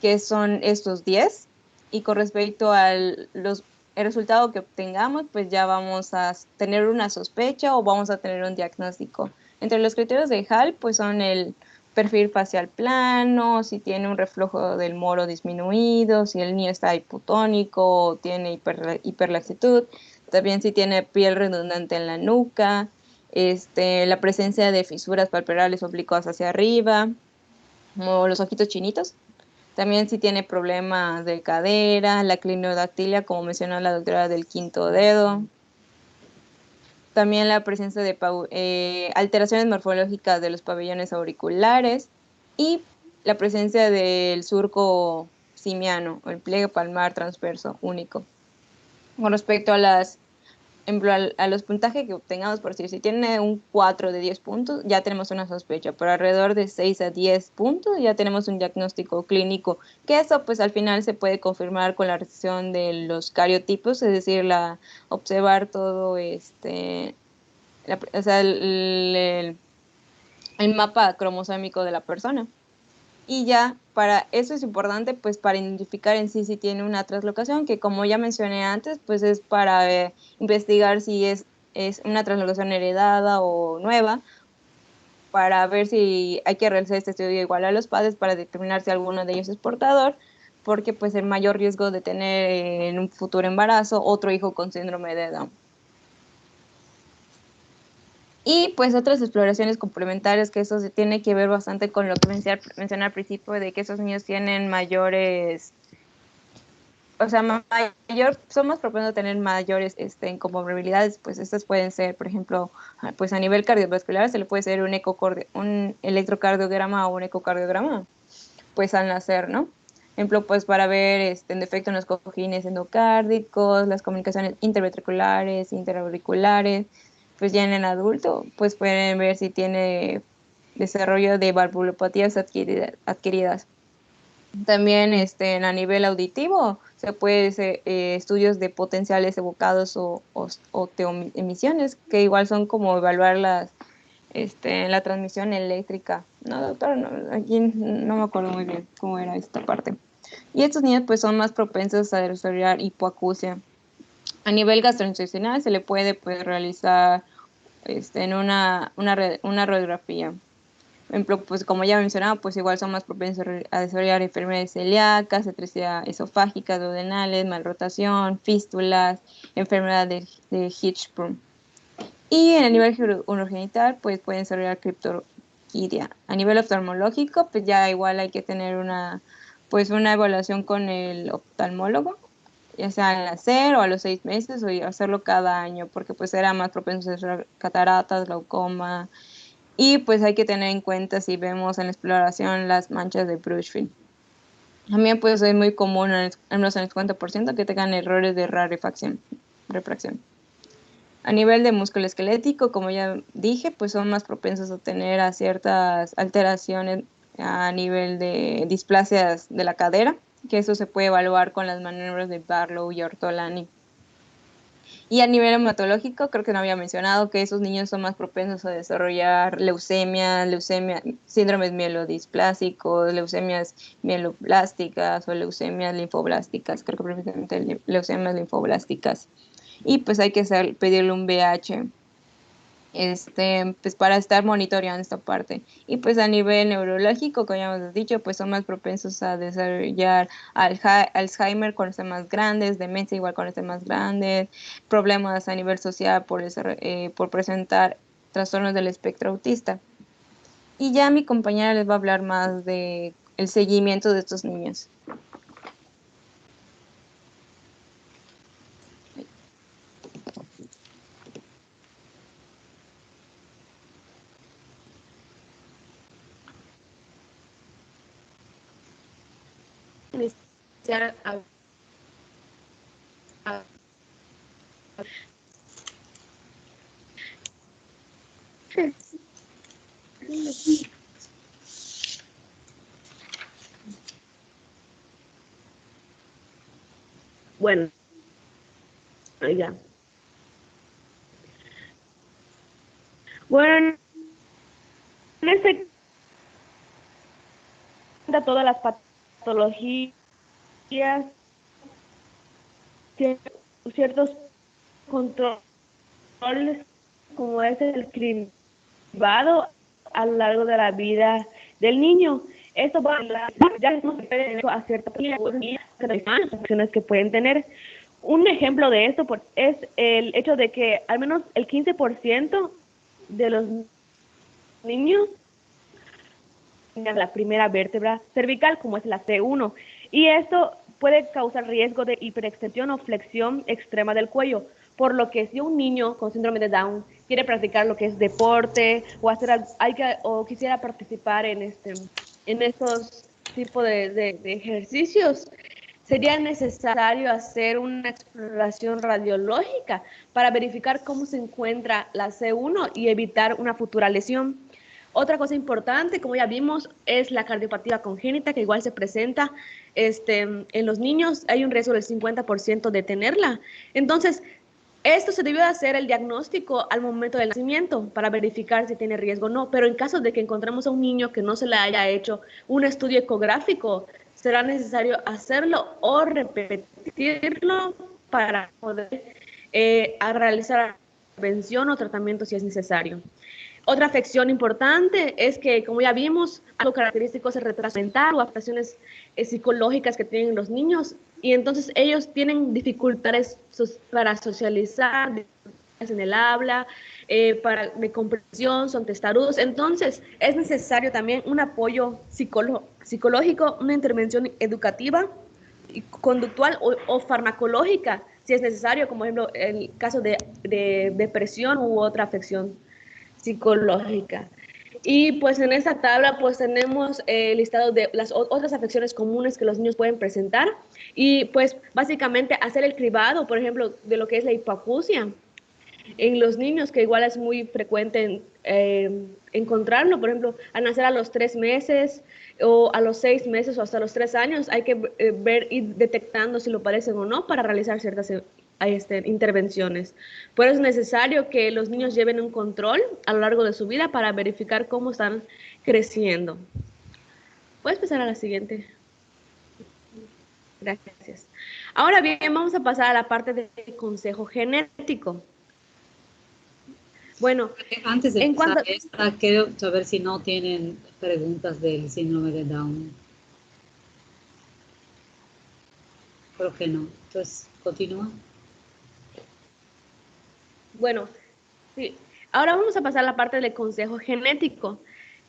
que son estos 10, y con respecto al el resultado que obtengamos, pues ya vamos a tener una sospecha o vamos a tener un diagnóstico. Entre los criterios de Hall, pues son el perfil facial plano, si tiene un reflujo del moro disminuido, si el niño está hipotónico o tiene hiperlaxitud, también si tiene piel redundante en la nuca, la presencia de fisuras palpebrales oblicuas hacia arriba, como los ojitos chinitos. También si tiene problemas de cadera, la clinodactilia, como mencionó la doctora del quinto dedo. También la presencia de alteraciones morfológicas de los pabellones auriculares y la presencia del surco simiano, o el pliegue palmar transverso único. Con respecto a a los puntajes que obtengamos, por decir, si tiene un 4 de 10 puntos, ya tenemos una sospecha, pero alrededor de 6 a 10 puntos ya tenemos un diagnóstico clínico, que eso pues al final se puede confirmar con la recesión de los cariotipos, es decir, observar todo o sea, el mapa cromosómico de la persona. Y ya, para eso es importante, pues para identificar en sí si tiene una translocación, que como ya mencioné antes, pues es para investigar si es una translocación heredada o nueva, para ver si hay que realizar este estudio igual a los padres para determinar si alguno de ellos es portador, porque pues el mayor riesgo de tener en un futuro embarazo otro hijo con síndrome de Down. Y pues otras exploraciones complementarias, que eso se tiene que ver bastante con lo que mencioné al principio, de que esos niños tienen mayores, o sea, son más propensos a tener mayores comorbilidades, pues estas pueden ser, por ejemplo, pues a nivel cardiovascular se le puede hacer un electrocardiograma o un ecocardiograma, pues al nacer, ¿no? Ejemplo, pues para ver en defecto en los cojines endocárdicos, las comunicaciones interventriculares, interauriculares, pues ya en el adulto, pues pueden ver si tiene desarrollo de valvulopatías adquiridas. También a nivel auditivo se puede hacer estudios de potenciales evocados o emisiones, que igual son como evaluar la transmisión eléctrica. No, doctor, no, aquí no me acuerdo muy bien cómo era esta parte. Y estos niños pues son más propensos a desarrollar hipoacusia. A nivel gastrointestinal se le puede pues realizar en una radiografía. Por ejemplo, pues como ya mencionaba, pues igual son más propensos a desarrollar enfermedades celíacas, atresia esofágica, duodenales, malrotación, fístulas, enfermedad de Hirschsprung. Y en el nivel urogenital, pues pueden desarrollar criptorquidia. A nivel oftalmológico, pues ya igual hay que tener una evaluación con el oftalmólogo, ya sea al nacer o a los 6 meses, o hacerlo cada año, porque pues era más propenso a desarrollar cataratas, glaucoma, y pues hay que tener en cuenta si vemos en la exploración las manchas de Brushfield. También pues es muy común, al menos en el 50%, que tengan errores de refracción. A nivel de músculo esquelético, como ya dije, pues son más propensos a tener a ciertas alteraciones a nivel de displasias de la cadera, que eso se puede evaluar con las maniobras de Barlow y Ortolani. Y a nivel hematológico, creo que no había mencionado que esos niños son más propensos a desarrollar leucemia, síndromes mielodisplásicos, leucemias mieloblásticas o leucemias linfoblásticas, creo que precisamente leucemias linfoblásticas. y pues hay que pedirle un VH pues para estar monitoreando esta parte. Y pues a nivel neurológico, como ya hemos dicho, pues son más propensos a desarrollar Alzheimer cuando estén más grandes, demencia igual cuando estén más grandes, problemas a nivel social por presentar trastornos del espectro autista. Y ya mi compañera les va a hablar más de el seguimiento de estos niños. Iniciar a- Bueno, ya. Bueno, en este cuenta todas las patologías, ciertos controles, como es el cribado a lo largo de la vida del niño. Esto va ya a ciertas acciones que pueden tener. Un ejemplo de esto es el hecho de que al menos el 15% de los niños tengan la primera vértebra cervical, como es la C1, y esto puede causar riesgo de hiperextensión o flexión extrema del cuello, por lo que si un niño con síndrome de Down quiere practicar lo que es deporte o o quisiera participar en estos tipos de ejercicios, sería necesario hacer una exploración radiológica para verificar cómo se encuentra la C1 y evitar una futura lesión. Otra cosa importante, como ya vimos, es la cardiopatía congénita, que igual se presenta en los niños. Hay un riesgo del 50% de tenerla. Entonces, esto se debió hacer el diagnóstico al momento del nacimiento para verificar si tiene riesgo o no, pero en caso de que encontremos a un niño que no se le haya hecho un estudio ecográfico, será necesario hacerlo o repetirlo para poder realizar prevención o tratamiento si es necesario. Otra afección importante es que, como ya vimos, algo característico es el retraso mental o afectaciones psicológicas que tienen los niños, y entonces ellos tienen dificultades para socializar, dificultades en el habla, de comprensión, son testarudos. Entonces es necesario también un apoyo psicológico, una intervención educativa y conductual o farmacológica, si es necesario, como ejemplo el caso de depresión u otra afección psicológica. Y pues en esta tabla pues tenemos el listado de las otras afecciones comunes que los niños pueden presentar, y pues básicamente hacer el cribado, por ejemplo, de lo que es la hipoacusia en los niños, que igual es muy frecuente encontrarlo. Por ejemplo, al nacer a los 3 meses o a los 6 meses o hasta los 3 años, hay que ver y detectando si lo padecen o no para realizar ciertas intervenciones. Por eso es necesario que los niños lleven un control a lo largo de su vida para verificar cómo están creciendo. Puedes pasar a la siguiente. Gracias. Ahora bien, vamos a pasar a la parte de consejo genético. Bueno, antes de empezar esta, quiero saber si no tienen preguntas del síndrome de Down. Creo que no. Entonces, continúa. Bueno, sí. Ahora vamos a pasar a la parte del consejo genético.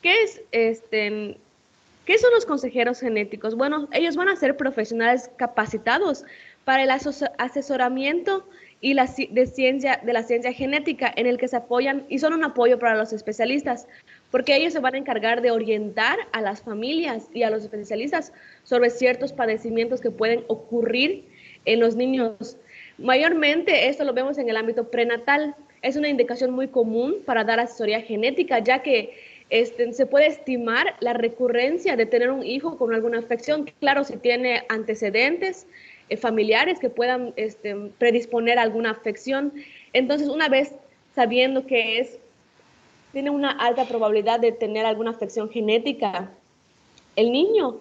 ¿Qué es ¿Qué son los consejeros genéticos? Bueno, ellos van a ser profesionales capacitados para el asesoramiento y la ciencia genética, en el que se apoyan y son un apoyo para los especialistas, porque ellos se van a encargar de orientar a las familias y a los especialistas sobre ciertos padecimientos que pueden ocurrir en los niños. Mayormente esto lo vemos en el ámbito prenatal. Es una indicación muy común para dar asesoría genética, ya que se puede estimar la recurrencia de tener un hijo con alguna afección. Claro, si tiene antecedentes familiares que puedan predisponer a alguna afección. Entonces, una vez sabiendo que tiene una alta probabilidad de tener alguna afección genética, el niño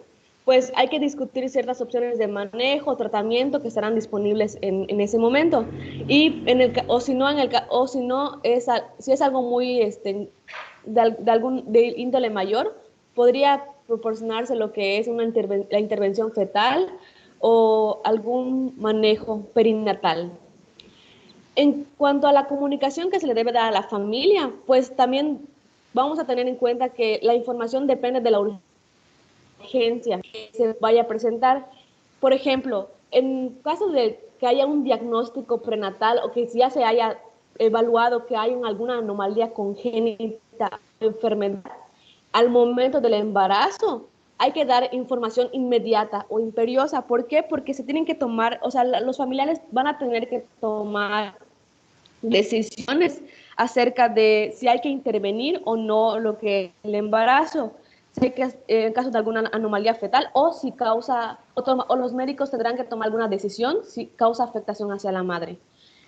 pues hay que discutir ciertas opciones de manejo, tratamiento que estarán disponibles en ese momento. Y si es algo muy de índole mayor, podría proporcionarse lo que es la intervención fetal o algún manejo perinatal. En cuanto a la comunicación que se le debe dar a la familia, pues también vamos a tener en cuenta que la información depende de la urgencia que se vaya a presentar. Por ejemplo, en caso de que haya un diagnóstico prenatal o que ya se haya evaluado que hay alguna anomalía congénita, enfermedad, al momento del embarazo, hay que dar información inmediata o imperiosa. ¿Por qué? Porque se tienen que tomar, o sea, los familiares van a tener que tomar decisiones acerca de si hay que intervenir o no lo que el embarazo, sé que en caso de alguna anomalía fetal o si causa, o los médicos tendrán que tomar alguna decisión si causa afectación hacia la madre.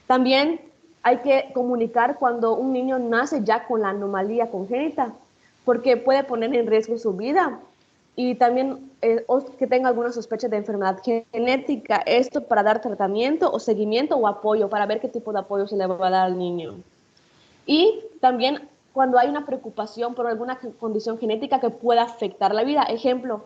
También hay que comunicar cuando un niño nace ya con la anomalía congénita, porque puede poner en riesgo su vida y también o que tenga alguna sospecha de enfermedad genética, esto para dar tratamiento o seguimiento o apoyo, para ver qué tipo de apoyo se le va a dar al niño. Y también cuando hay una preocupación por alguna condición genética que pueda afectar la vida, ejemplo,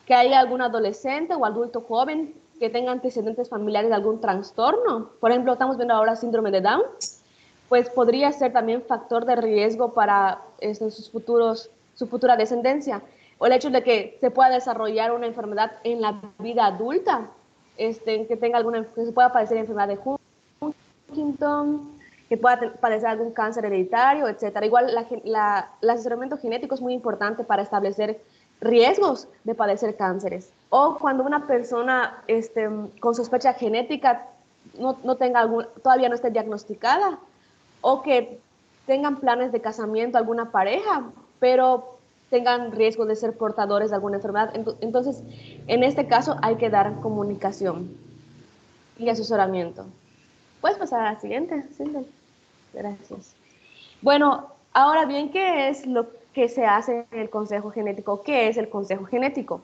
que haya algún adolescente o adulto joven que tenga antecedentes familiares de algún trastorno, por ejemplo, estamos viendo ahora síndrome de Down, pues podría ser también factor de riesgo para su futura descendencia. O el hecho de que se pueda desarrollar una enfermedad en la vida adulta, que se pueda padecer enfermedad de Huntington, que pueda padecer algún cáncer hereditario, etcétera. Igual el asesoramiento genético es muy importante para establecer riesgos de padecer cánceres. O cuando una persona con sospecha genética todavía no esté diagnosticada, o que tengan planes de casamiento alguna pareja, pero tengan riesgo de ser portadores de alguna enfermedad. Entonces, en este caso hay que dar comunicación y asesoramiento. ¿Puedes pasar a la siguiente? Sí, gracias. Bueno, ahora bien, ¿qué es lo que se hace en el consejo genético? ¿Qué es el consejo genético?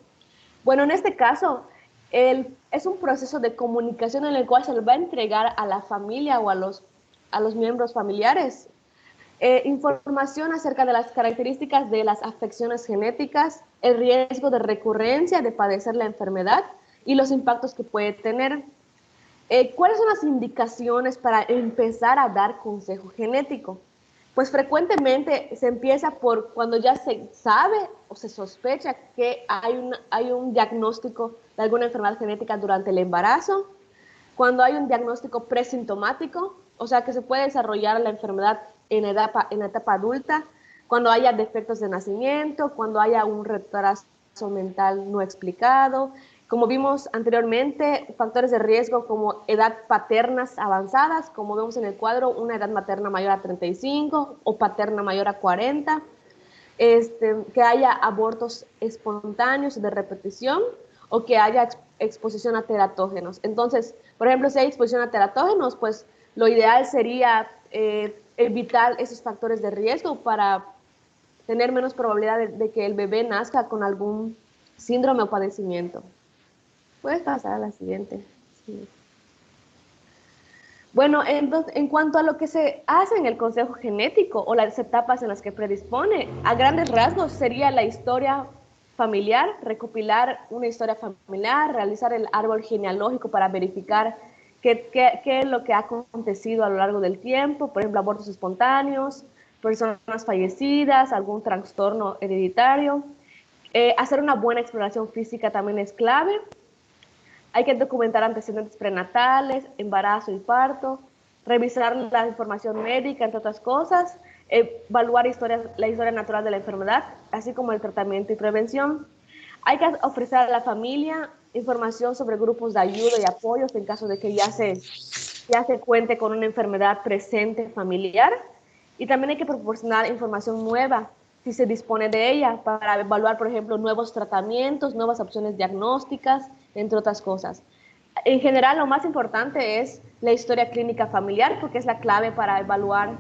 Bueno, en este caso, es un proceso de comunicación en el cual se le va a entregar a la familia o a los miembros familiares información acerca de las características de las afecciones genéticas, el riesgo de recurrencia de padecer la enfermedad y los impactos que puede tener. ¿Cuáles son las indicaciones para empezar a dar consejo genético? Pues frecuentemente se empieza por cuando ya se sabe o se sospecha que hay un diagnóstico de alguna enfermedad genética durante el embarazo, cuando hay un diagnóstico presintomático, o sea que se puede desarrollar la enfermedad en la etapa adulta, cuando haya defectos de nacimiento, cuando haya un retraso mental no explicado. Como vimos anteriormente, factores de riesgo como edad paternas avanzadas, como vemos en el cuadro, una edad materna mayor a 35 o paterna mayor a 40, que haya abortos espontáneos de repetición o que haya exposición a teratógenos. Entonces, por ejemplo, si hay exposición a teratógenos, pues lo ideal sería evitar esos factores de riesgo para tener menos probabilidad de que el bebé nazca con algún síndrome o padecimiento. Puedes pasar a la siguiente. Sí. Bueno, entonces, en cuanto a lo que se hace en el consejo genético o las etapas en las que predispone, a grandes rasgos sería la historia familiar, recopilar una historia familiar, realizar el árbol genealógico para verificar qué es lo que ha acontecido a lo largo del tiempo, por ejemplo, abortos espontáneos, personas fallecidas, algún trastorno hereditario. Hacer una buena exploración física también es clave. Hay que documentar antecedentes prenatales, embarazo y parto, revisar la información médica, entre otras cosas, evaluar la historia natural de la enfermedad, así como el tratamiento y prevención. Hay que ofrecer a la familia información sobre grupos de ayuda y apoyos en caso de que ya se cuente con una enfermedad presente familiar. Y también hay que proporcionar información nueva, si se dispone de ella, para evaluar, por ejemplo, nuevos tratamientos, nuevas opciones diagnósticas, entre otras cosas. En general, lo más importante es la historia clínica familiar, porque es la clave para evaluar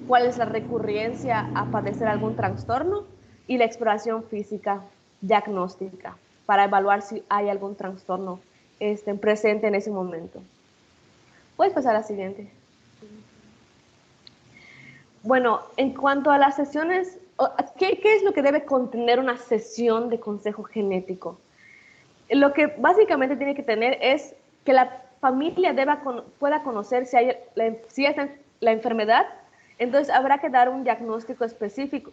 cuál es la recurrencia a padecer algún trastorno, y la exploración física diagnóstica. para evaluar si hay algún trastorno presente en ese momento. Puedes pasar a la siguiente. Bueno, en cuanto a las sesiones, ¿qué es lo que debe contener una sesión de consejo genético? Lo que básicamente tiene que tener es que la familia pueda conocer si es la enfermedad. Entonces habrá que dar un diagnóstico específico.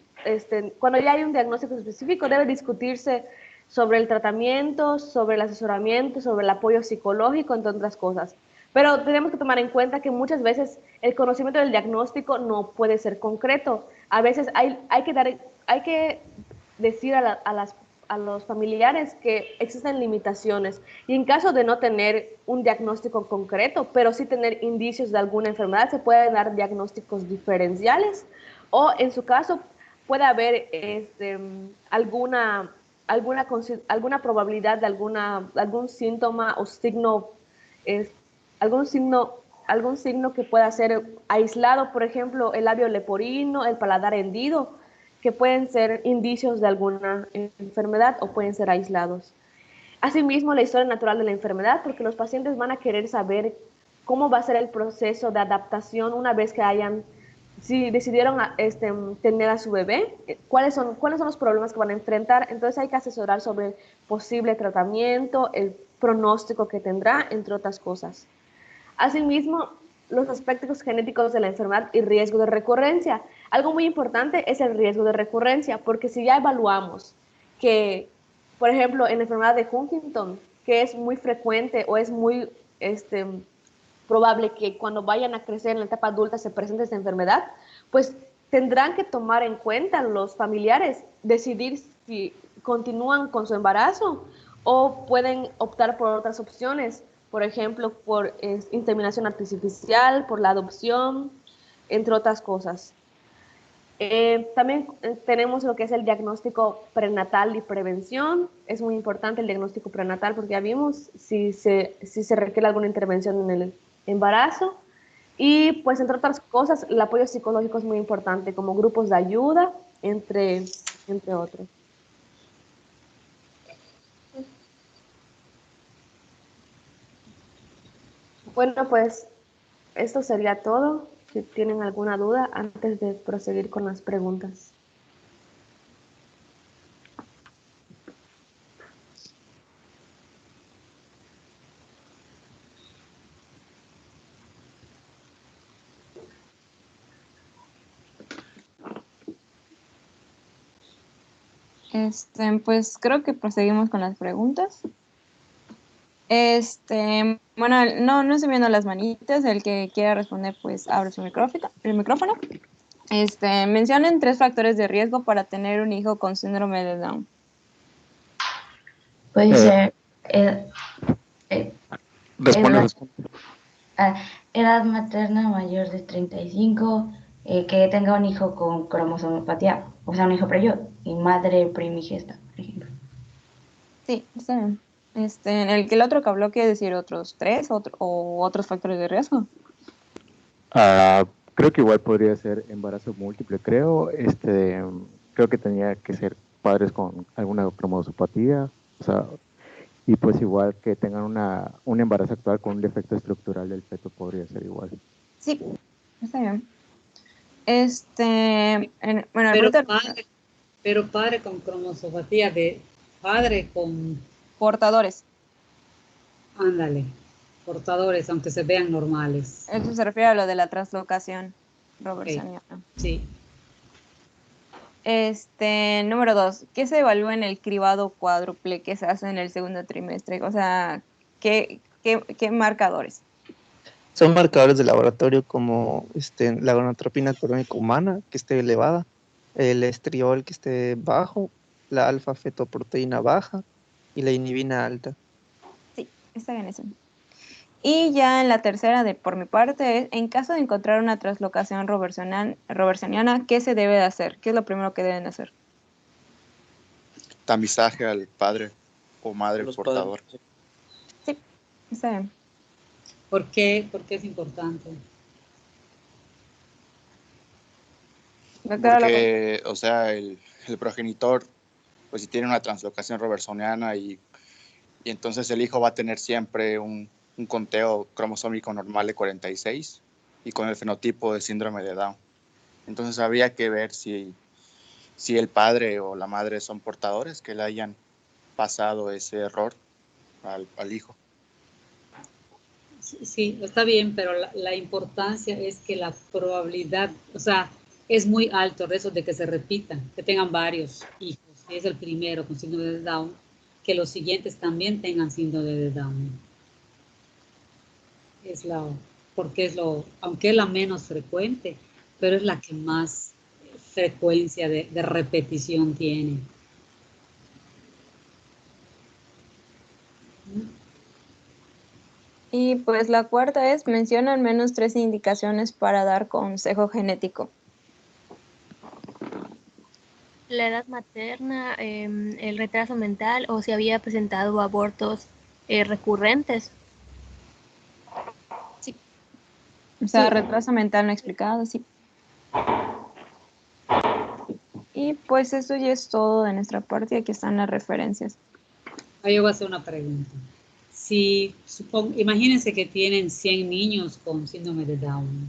Cuando ya hay un diagnóstico específico, debe discutirse sobre el tratamiento, sobre el asesoramiento, sobre el apoyo psicológico, entre otras cosas. Pero tenemos que tomar en cuenta que muchas veces el conocimiento del diagnóstico no puede ser concreto. A veces hay que decir a los familiares que existen limitaciones y en caso de no tener un diagnóstico concreto, pero sí tener indicios de alguna enfermedad, se pueden dar diagnósticos diferenciales o en su caso puede haber alguna probabilidad de algún síntoma o signo, algún signo que pueda ser aislado, por ejemplo, el labio leporino, el paladar hendido, que pueden ser indicios de alguna enfermedad o pueden ser aislados. Asimismo, la historia natural de la enfermedad, porque los pacientes van a querer saber cómo va a ser el proceso de adaptación una vez que si decidieron tener a su bebé, cuáles son los problemas que van a enfrentar. Entonces hay que asesorar sobre el posible tratamiento, el pronóstico que tendrá, entre otras cosas. Asimismo, los aspectos genéticos de la enfermedad y riesgo de recurrencia. Algo muy importante es el riesgo de recurrencia, porque si ya evaluamos que, por ejemplo, en la enfermedad de Huntington, que es muy frecuente o es muy probable que cuando vayan a crecer en la etapa adulta se presente esta enfermedad, pues tendrán que tomar en cuenta los familiares, decidir si continúan con su embarazo o pueden optar por otras opciones, por ejemplo, por inseminación artificial, por la adopción, entre otras cosas. También tenemos lo que es el diagnóstico prenatal y prevención. Es muy importante el diagnóstico prenatal porque ya vimos si se requiere alguna intervención en el embarazo. Y pues entre otras cosas, el apoyo psicológico es muy importante, como grupos de ayuda, entre otros. Bueno, pues esto sería todo. Si tienen alguna duda antes de proseguir con las preguntas. Pues creo que proseguimos con las preguntas. Bueno, no estoy viendo las manitas. El que quiera responder, pues abre su micrófono. Mencionen 3 factores de riesgo para tener un hijo con síndrome de Down. Puede ser Responde. edad materna mayor de 35, que tenga un hijo con cromosomopatía, o sea, un hijo preyo, y madre primigesta, por ejemplo. Sí, está bien. El otro que habló quiere decir otros 3 o otros factores de riesgo. Creo que igual podría ser embarazo múltiple, creo que tenía que ser padres con alguna cromosopatía, o sea, y pues igual que tengan un embarazo actual con un defecto estructural del feto podría ser igual. Sí, está bien. Bueno, pero padre con cromosopatía, de padre con... Portadores. Ándale, portadores, aunque se vean normales. Eso se refiere a lo de la translocación robertsoniana. Sí. Número 2, ¿qué se evalúa en el cribado cuádruple que se hace en el segundo trimestre? O sea, ¿qué marcadores? Son marcadores de laboratorio como la gonadotropina crónica humana, que esté elevada, el estriol que esté bajo, la alfa-fetoproteína baja y la inhibina alta. Sí, está bien eso. Y ya en la tercera, por mi parte, en caso de encontrar una translocación robertsoniana, ¿qué se debe de hacer? ¿Qué es lo primero que deben hacer? Tamizaje al padre o madre portador. Sí, está bien. ¿Por qué? Porque es importante. Porque, o sea, el progenitor pues si tiene una translocación robertsoniana y entonces el hijo va a tener siempre un conteo cromosómico normal de 46 y con el fenotipo de síndrome de Down. Entonces habría que ver si el padre o la madre son portadores, que le hayan pasado ese error al hijo. Sí, está bien, pero la importancia es que la probabilidad, o sea, es muy alto el riesgo de que se repita, que tengan varios hijos, si es el primero con síndrome de Down, que los siguientes también tengan síndrome de Down. Porque aunque es la menos frecuente, pero es la que más frecuencia de repetición tiene. Y pues la cuarta es, menciona al menos 3 indicaciones para dar consejo genético. La edad materna, el retraso mental o si había presentado abortos recurrentes. Sí. O sea, Sí. retraso mental no explicado, sí. Y pues eso ya es todo de nuestra parte. Aquí están las referencias. Ahí yo voy a hacer una pregunta. Si imagínense que tienen 100 niños con síndrome de Down,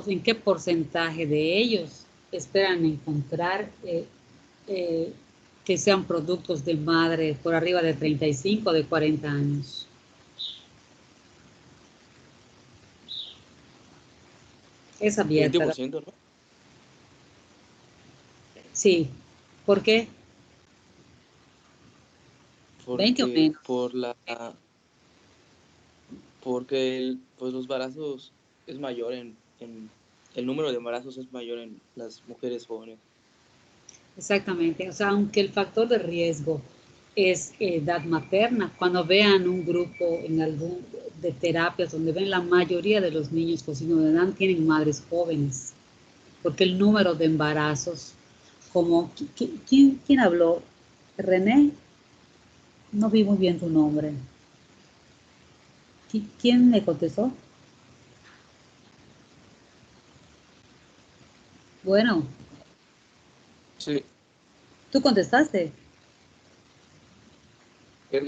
en qué porcentaje de ellos esperan encontrar que sean productos de madre por arriba de 35 o de 40 años? Es abierta. 20%, ¿no? Sí. ¿Por qué? 20 o menos. Porque pues los embarazos es mayor el número de embarazos es mayor en las mujeres jóvenes. Exactamente, o sea, aunque el factor de riesgo es edad materna, cuando vean un grupo de terapias donde ven la mayoría de los niños con síndrome de Down tienen madres jóvenes, porque el número de embarazos, como, ¿quién habló? ¿René? No vi muy bien tu nombre. ¿Quién me contestó? Bueno, Sí. ¿tú contestaste? ¿Quién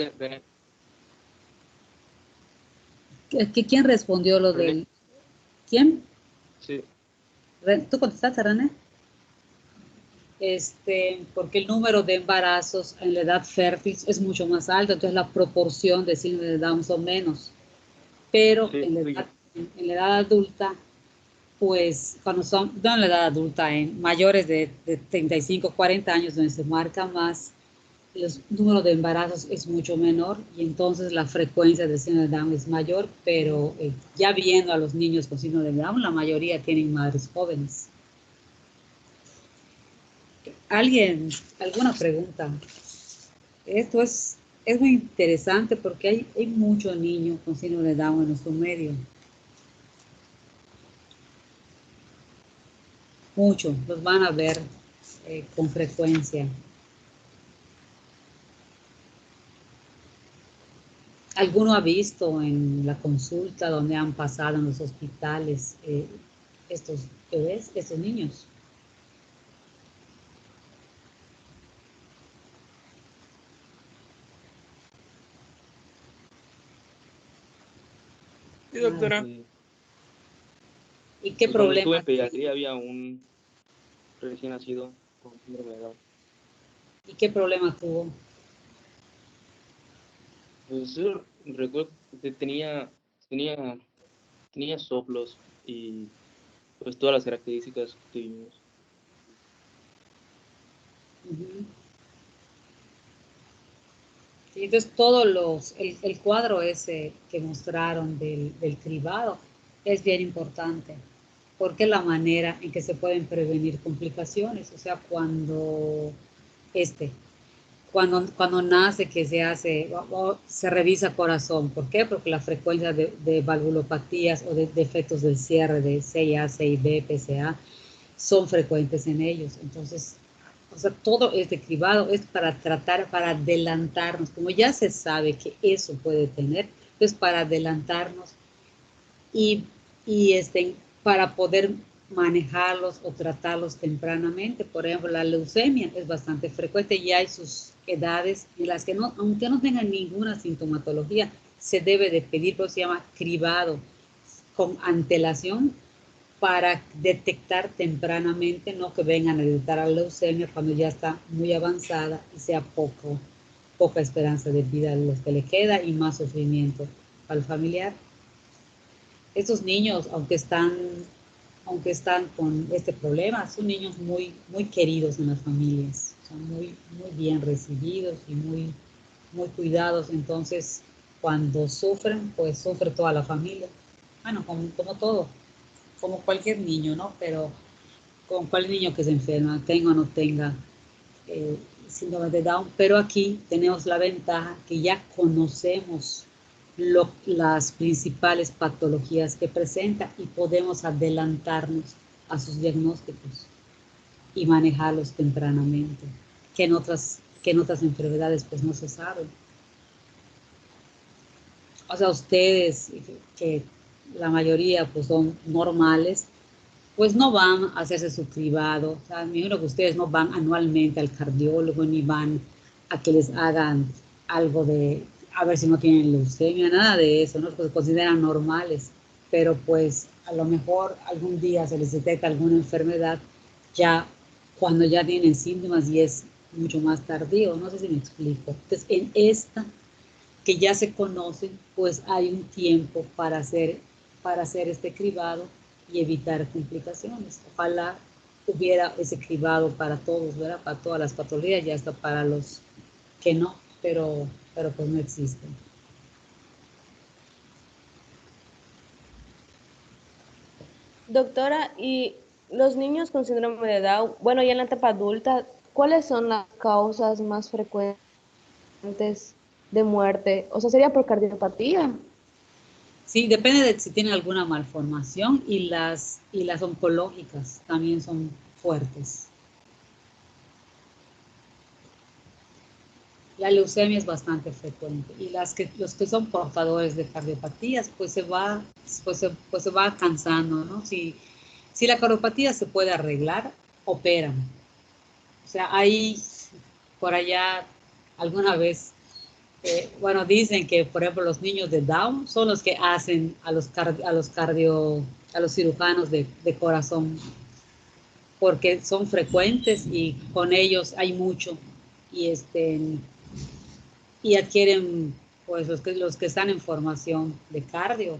respondió lo René. del... ¿Quién? Sí. ¿Tú contestaste, René? Porque el número de embarazos en la edad fértil es mucho más alto, entonces la proporción de síndrome de Down son menos. Pero Sí, en la edad adulta, pues cuando son, no en la edad adulta, en mayores de 35, 40 años, donde se marca más, los números de embarazos es mucho menor y entonces la frecuencia de síndrome de Down es mayor, pero ya viendo a los niños con síndrome de Down, la mayoría tienen madres jóvenes. ¿Alguna pregunta? Esto es muy interesante porque hay muchos niños con síndrome de Down en nuestro medio. Muchos, los van a ver con frecuencia. ¿Alguno ha visto en la consulta donde han pasado en los hospitales estos bebés, estos niños? Sí, doctora. ¿Y qué Pues cuando estuve problema? en pediatría había un recién nacido con síndrome de Down. ¿Y qué problema tuvo? Pues yo recuerdo que tenía soplos y pues todas las características que vimos. Uh-huh. Sí, entonces el cuadro ese que mostraron del cribado es bien importante, porque es la manera en que se pueden prevenir complicaciones, o sea, cuando nace que se hace, o se revisa corazón. ¿Por qué? Porque la frecuencia de valvulopatías o de defectos del cierre de CIA, CIB, PCA son frecuentes en ellos. Entonces, o sea, todo este cribado es para adelantarnos, como ya se sabe que eso puede tener, es para adelantarnos y para poder manejarlos o tratarlos tempranamente. Por ejemplo, la leucemia es bastante frecuente y hay sus edades en las que no, aunque no tengan ninguna sintomatología, se debe de pedir, pero se llama cribado con antelación para detectar tempranamente, no que vengan a detectar la leucemia cuando ya está muy avanzada y sea poca esperanza de vida a los que le queda y más sufrimiento al familiar. Estos niños, aunque están con este problema, son niños muy, muy queridos en las familias, son muy, muy bien recibidos y muy, muy cuidados. Entonces, cuando sufren, pues sufre toda la familia. Bueno, como todo, como cualquier niño, ¿no? Pero con cualquier niño que se enferma, tenga o no tenga síndrome de Down. Pero aquí tenemos la ventaja que ya conocemos las principales patologías que presenta y podemos adelantarnos a sus diagnósticos y manejarlos tempranamente, que en otras enfermedades pues no se sabe. O sea, ustedes, que la mayoría pues son normales, pues no van a hacerse su cribado. O sea, me imagino que ustedes no van anualmente al cardiólogo ni van a que les hagan algo de, a ver si no tienen leucemia, nada de eso, ¿no? Pues se consideran normales, pero pues a lo mejor algún día se les detecta alguna enfermedad ya cuando ya tienen síntomas y es mucho más tardío, no sé si me explico. Entonces, en esta que ya se conocen, pues hay un tiempo para hacer este cribado y evitar complicaciones. Ojalá hubiera ese cribado para todos, ¿verdad? Para todas las patologías, ya hasta para los que no, pero pues no existen. Doctora, y los niños con síndrome de Down, bueno, ya en la etapa adulta, ¿cuáles son las causas más frecuentes de muerte? O sea, ¿sería por cardiopatía? Sí, depende de si tienen alguna malformación y las oncológicas también son fuertes. La leucemia es bastante frecuente y los que son portadores de cardiopatías, pues se va cansando, ¿no? Si la cardiopatía se puede arreglar, operan. O sea, hay por allá alguna vez, bueno, dicen que, por ejemplo, los niños de Down son los que hacen a los cirujanos de corazón, porque son frecuentes y con ellos hay mucho y adquieren, pues los que están en formación de cardio,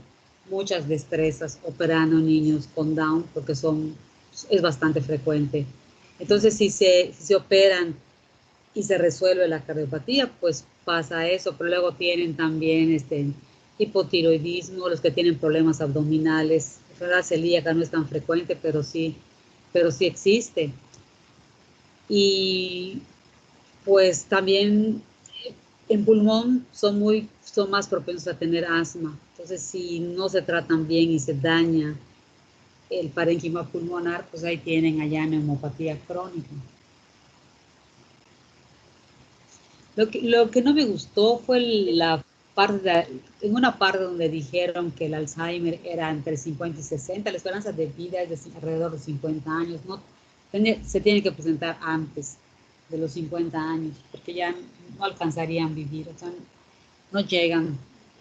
muchas destrezas operando niños con Down, porque es bastante frecuente. Entonces, si se operan y se resuelve la cardiopatía, pues pasa eso, pero luego tienen también hipotiroidismo, los que tienen problemas abdominales. La enfermedad celíaca no es tan frecuente, pero sí existe. Y pues también en pulmón son más propensos a tener asma. Entonces, si no se tratan bien y se daña el parénquima pulmonar, pues ahí tienen allá neumopatía crónica. Lo que no me gustó fue en una parte donde dijeron que el Alzheimer era entre 50 y 60, la esperanza de vida es de alrededor de 50 años, ¿no? Se tiene que presentar antes de los 50 años, porque ya no alcanzarían a vivir, o sea, no llegan,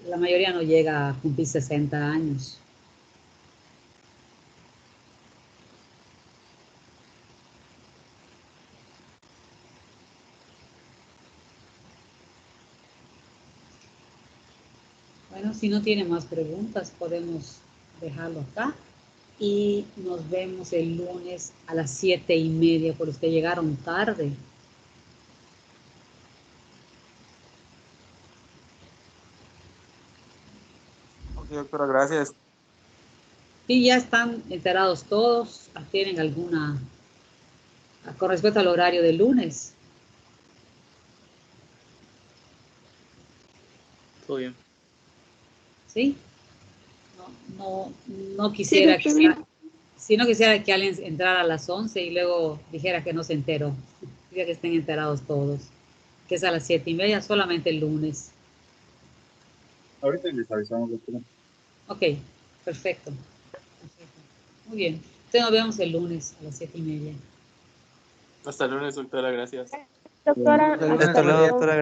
la mayoría no llega a cumplir 60 años. Bueno, si no tiene más preguntas, podemos dejarlo acá. Y nos vemos el lunes a las 7:30 por los que llegaron tarde. Ok, doctora, gracias. Y ya están enterados todos. ¿Tienen alguna con respecto al horario del lunes? Todo bien. ¿Sí? No quisiera si no quisiera que alguien entrara a las 11 y luego dijera que no se enteró. Quisiera que estén enterados todos. Que es a las 7:30, solamente el lunes. Ahorita les avisamos, doctora. Ok, perfecto. Muy bien. Entonces nos vemos el lunes a las 7:30. Hasta el lunes, doctora, gracias. Doctora, Hasta hasta luego, luego. doctora.